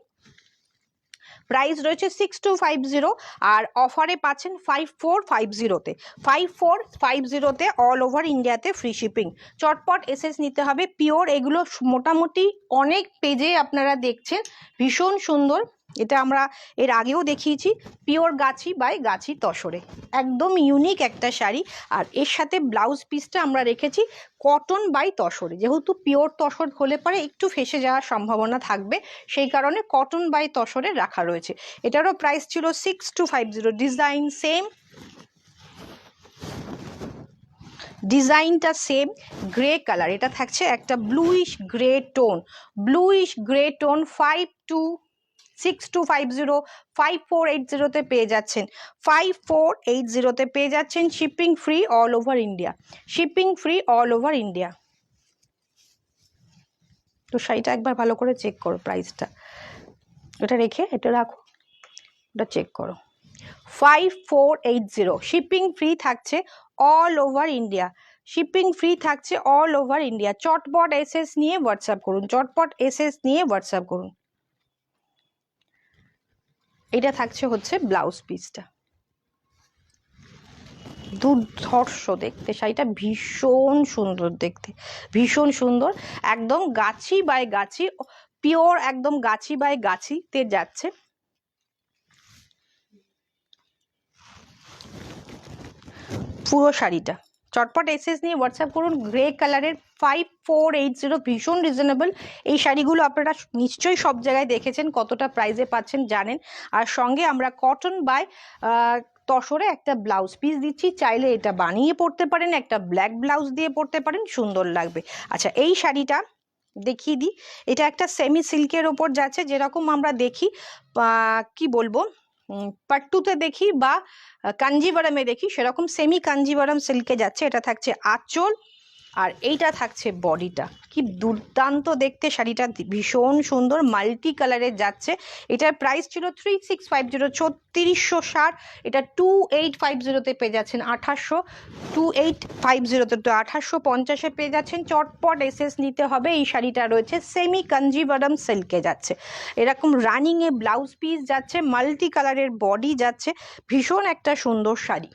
প্রাইস রয়েছে 6250 আর অফারে পাচ্ছেন 5450-তে। 5450-তে অল ওভার ইন্ডিয়াতে ফ্রি শিপিং। চটপট এসএস নিতে হবে। পিওর এগুলো মোটামুটি অনেক পেজে আপনারা দেখছেন, ভীষণ সুন্দর। এটা আমরা এর আগেও দেখিয়েছি, পিওর গাছি বাই গাছি তসরে, একদম ইউনিক একটা শাড়ি। আর এর সাথে ব্লাউজ পিসটা আমরা রেখেছি কটন বাই তসরে, যেহেতু পিওর তসর হলে পরে একটু ফেসে যাওয়ার সম্ভাবনা থাকবে, সেই কারণে কটন বাই তসরে রাখা রয়েছে। এটারও প্রাইস ছিল 6250। ডিজাইন সেম, ডিজাইনটা সেম, গ্রে কালার। এটা থাকছে একটা ব্লুইশ গ্রে টোন, 6250 5480-তে পেয়ে যাচ্ছেন, 5480-তে পেয়ে যাচ্ছেন। Shipping free all over India, shipping free all over India. তো শাড়িটা একবার ভালো করে চেক করো, প্রাইসটা এটা রেখে এটা রাখো, এটা চেক করো। 5480, শিপিং ফ্রি থাকছে all over India, shipping free থাকছে অল ওভার ইন্ডিয়া। চটপট এসএস নিয়ে হোয়াটসঅ্যাপ করুন, চটপট এসএস নিয়ে হোয়াটসঅ্যাপ করুন। এটা থাকছে হচ্ছে ব্লাউজ পিসটা, দুর্ধর্ষ দেখতে, শাড়িটা ভীষণ সুন্দর দেখতে, ভীষণ সুন্দর। একদম গাছি বাই গাছি, পিওর একদম গাছি বাই গাছিতে যাচ্ছে। পুরো শাড়িটা চটপট এসএস নিয়ে হোয়াটসঅ্যাপ করুন। গ্রে কালারের 5480, ভীষণ রিজনেবল। এই শাড়িগুলো আপনারা নিশ্চয়ই সব জায়গায় দেখেছেন, কতটা প্রাইসে পাচ্ছেন জানেন। আর সঙ্গে আমরা কটন বাই তসরে একটা ব্লাউজ পিস দিচ্ছি, চাইলে এটা বানিয়ে পরতে পারেন, একটা ব্ল্যাক ব্লাউজ দিয়ে পরতে পারেন, সুন্দর লাগবে। আচ্ছা, এই শাড়িটা দেখিয়ে দিই। এটা একটা সেমি সিল্কের ওপর যাচ্ছে, যেরকম আমরা দেখি কি বলবো পাট্টুতে দেখি বা কাঞ্জিভারামে দেখি, সেরকম সেমি কাঞ্জিভারাম সিল্কে যাচ্ছে। এটা থাকছে আঁচল আর এইটা থাকছে বডিটা। কি দুর্দান্ত দেখতে শাড়িটা, ভীষণ সুন্দর, মাল্টি কালারের যাচ্ছে। এটার প্রাইস ছিল 3650, 3660। এটা 2850-তে পেয়ে যাচ্ছেন, 2850-তে, তো 2850-এ পেয়ে যাচ্ছেন। চটপট এসএস নিতে হবে। এই শাড়িটা রয়েছে সেমি কাঞ্জিভারাম সিল্কে যাচ্ছে, এরকম রানিংয়ে ব্লাউজ পিস যাচ্ছে, মাল্টি কালারের বডি যাচ্ছে, ভীষণ একটা সুন্দর শাড়ি,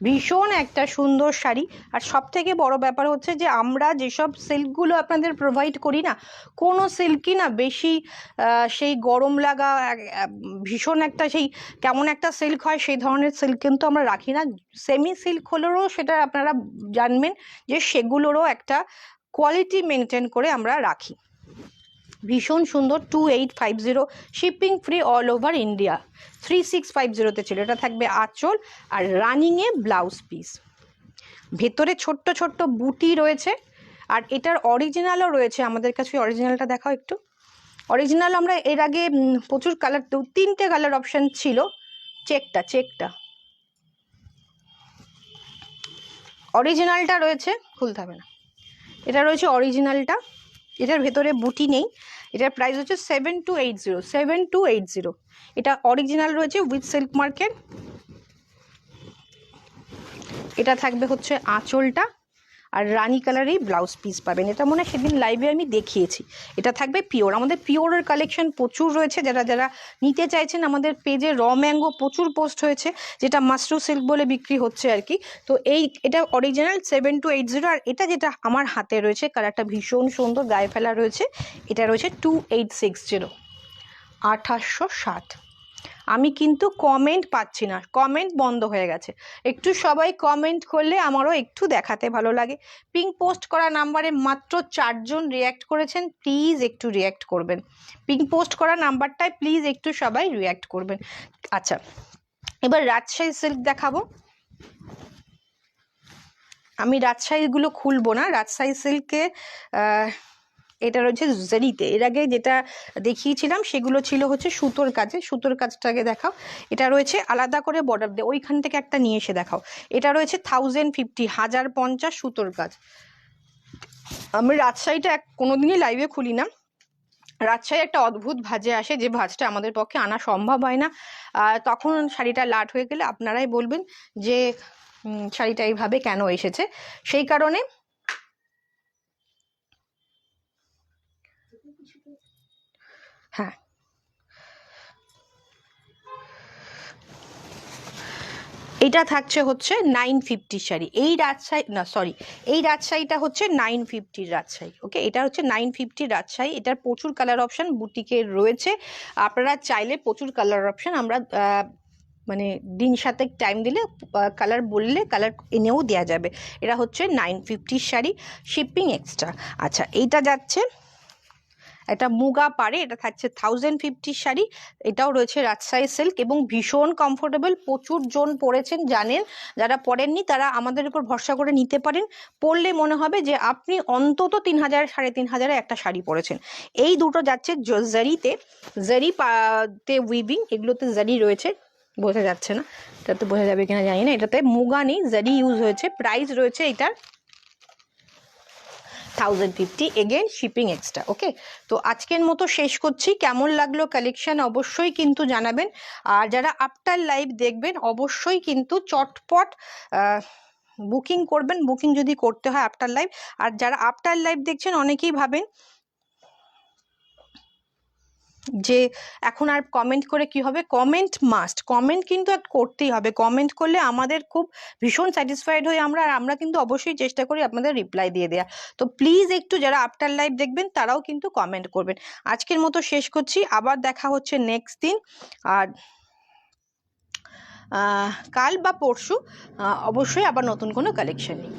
ভীষণ একটা সুন্দর শাড়ি। আর সব থেকে বড় ব্যাপার হচ্ছে যে আমরা যেসব সিল্কগুলো আপনাদের প্রোভাইড করি না, কোনো সিল্কই না বেশি সেই গরম লাগা ভীষণ একটা সেই কেমন একটা সিল্ক হয়, সেই ধরনের সিল্ক কিন্তু আমরা রাখি না। সেমি সিল্ক হলেও সেটা আপনারা জানবেন যে সেগুলোরও একটা কোয়ালিটি মেনটেন করে আমরা রাখি। ভীষণ সুন্দর, 2850, shipping free all over India. 3650-তে ছিল। এটা থাকবে আঁচল আর রানিংয়ে ব্লাউজ পিস, ভেতরে ছোট্ট ছোট্ট বুটি রয়েছে। আর এটার অরিজিনালও রয়েছে আমাদের কাছে। অরিজিনালটা দেখাও একটু। অরিজিনাল আমরা এর আগে প্রচুর কালার, 3টে কালার অপশান ছিল। চেকটা অরিজিনালটা রয়েছে, খুলতে হবে না, এটা রয়েছে অরিজিনালটা। এটার ভেতরে বুটি নেই। এটার প্রাইস হচ্ছে 7280। এটা অরিজিনাল রয়েছে উইথ সিল্ক মার্কের। এটা থাকবে হচ্ছে আঁচলটা আর রানি কালারেই ব্লাউজ পিস পাবেন। এটা মনে হয় সেদিন লাইভে আমি দেখিয়েছি। এটা থাকবে পিওর। আমাদের পিওরের কালেকশন প্রচুর রয়েছে, যারা নিতে চাইছেন আমাদের পেজে র ম্যাঙ্গো প্রচুর পোস্ট হয়েছে, যেটা মাশরু সিল্ক বলে বিক্রি হচ্ছে আর কি। তো এটা অরিজিনাল 7280। আর এটা যেটা আমার হাতে রয়েছে, কালারটা ভীষণ সুন্দর, গায়ে ফেলা রয়েছে, এটা রয়েছে 2860, 2860। আমি কিন্তু কমেন্ট পাচ্ছি না, কমেন্ট বন্ধ হয়ে গেছে। একটু সবাই কমেন্ট করলে আমারও একটু দেখাতে ভালো লাগে। পিঙ্ক পোস্ট করা নাম্বারে মাত্র 4 জন রিয়্যাক্ট করেছেন, প্লিজ একটু রিয়্যাক্ট করবেন। পিঙ্ক পোস্ট করা নাম্বারটায় প্লিজ একটু সবাই রিয়্যাক্ট করবেন। আচ্ছা, এবার রাজশাহী সিল্ক দেখাবো। আমি রাজশাহীগুলো খুলবো না, রাজশাহী সিল্কে এটা রয়েছে জারিতে। এর আগে যেটা দেখিয়েছিলাম সেগুলো ছিল হচ্ছে সুতোর কাজে। সুতোর কাজটাকে দেখাও। এটা রয়েছে আলাদা করে বর্ডার দিয়ে, ওইখান থেকে একটা নিয়ে এসে দেখাও। এটা রয়েছে 1050, 1050 সুতোর কাজ। আমি রাজশাহীটা কোনোদিনই লাইভে খুলি না। রাজশাহী একটা অদ্ভুত ভাজে আসে, যে ভাজটা আমাদের পক্ষে আনা সম্ভব হয় না। তখন শাড়িটা লাট হয়ে গেলে আপনারাই বলবেন যে শাড়িটা এইভাবে কেন এসেছে। সেই কারণে হ্যাঁ, এটা থাকছে হচ্ছে 950 শাড়ি। এই রাজশাহী না, সরি, এই রাজশাহীটা হচ্ছে 950 রাজশাহী। ওকে, এটা হচ্ছে 950 রাজশাহী। এটার প্রচুর কালার অপশন বুটিকের রয়েছে। আপনারা চাইলে প্রচুর কালার অপশন, আমরা মানে দিন সাথে টাইম দিলে কালার বললে কালার এনেও দেওয়া যাবে। এটা হচ্ছে 950 শাড়ি, শিপিং এক্সট্রা। আচ্ছা, এইটা যাচ্ছে, এটা মুগা পাড়ে, এটা থাকছে 1050 শাড়ি। এটাও রয়েছে রাজশাহী সিল্ক এবং ভীষণ কমফোর্টেবল। প্রচুর জন পরেছেন, জানেন। যারা পরেননি তারা আমাদের উপর ভরসা করে নিতে পারেন। পরলে মনে হবে যে আপনি অন্তত 3000, 3500 একটা শাড়ি পরেছেন। এই দুটো যাচ্ছে জারিতে, তে উইভিং, এগুলোতে জারি রয়েছে। বোঝা যাচ্ছে না, এটাতে বোঝা যাবে কিনা জানি না। এটাতে মুগা নেই, জারি ইউজ হয়েছে। প্রাইস রয়েছে এটার 1050, এগেন শিপিং এক্সট্রা। ওকে, তো আজকের মতো শেষ করছি। কেমন লাগলো কালেকশন অবশ্যই কিন্তু জানাবেন। আর যারা আফটার লাইভ দেখবেন অবশ্যই কিন্তু চটপট বুকিং করবেন, বুকিং যদি করতে হয় আফটার লাইভ। আর যারা আফটার লাইভ দেখছেন অনেকেই ভাবেন যে এখন আর কমেন্ট করে কি হবে। কমেন্ট মাস্ট, কমেন্ট কিন্তু করতেই হবে। কমেন্ট করলে আমাদের খুব ভীষণ স্যাটিসফাইড হই আমরা, আর আমরা কিন্তু অবশ্যই চেষ্টা করি আপনাদের রিপ্লাই দিয়ে দেওয়া। তো প্লিজ একটু যারা আফটার লাইভ দেখবেন তারাও কিন্তু কমেন্ট করবেন। আজকের মতো শেষ করছি, আবার দেখা হচ্ছে নেক্সট দিন। আর কাল বা পরশু অবশ্যই আবার নতুন কোনো কালেকশন নিই।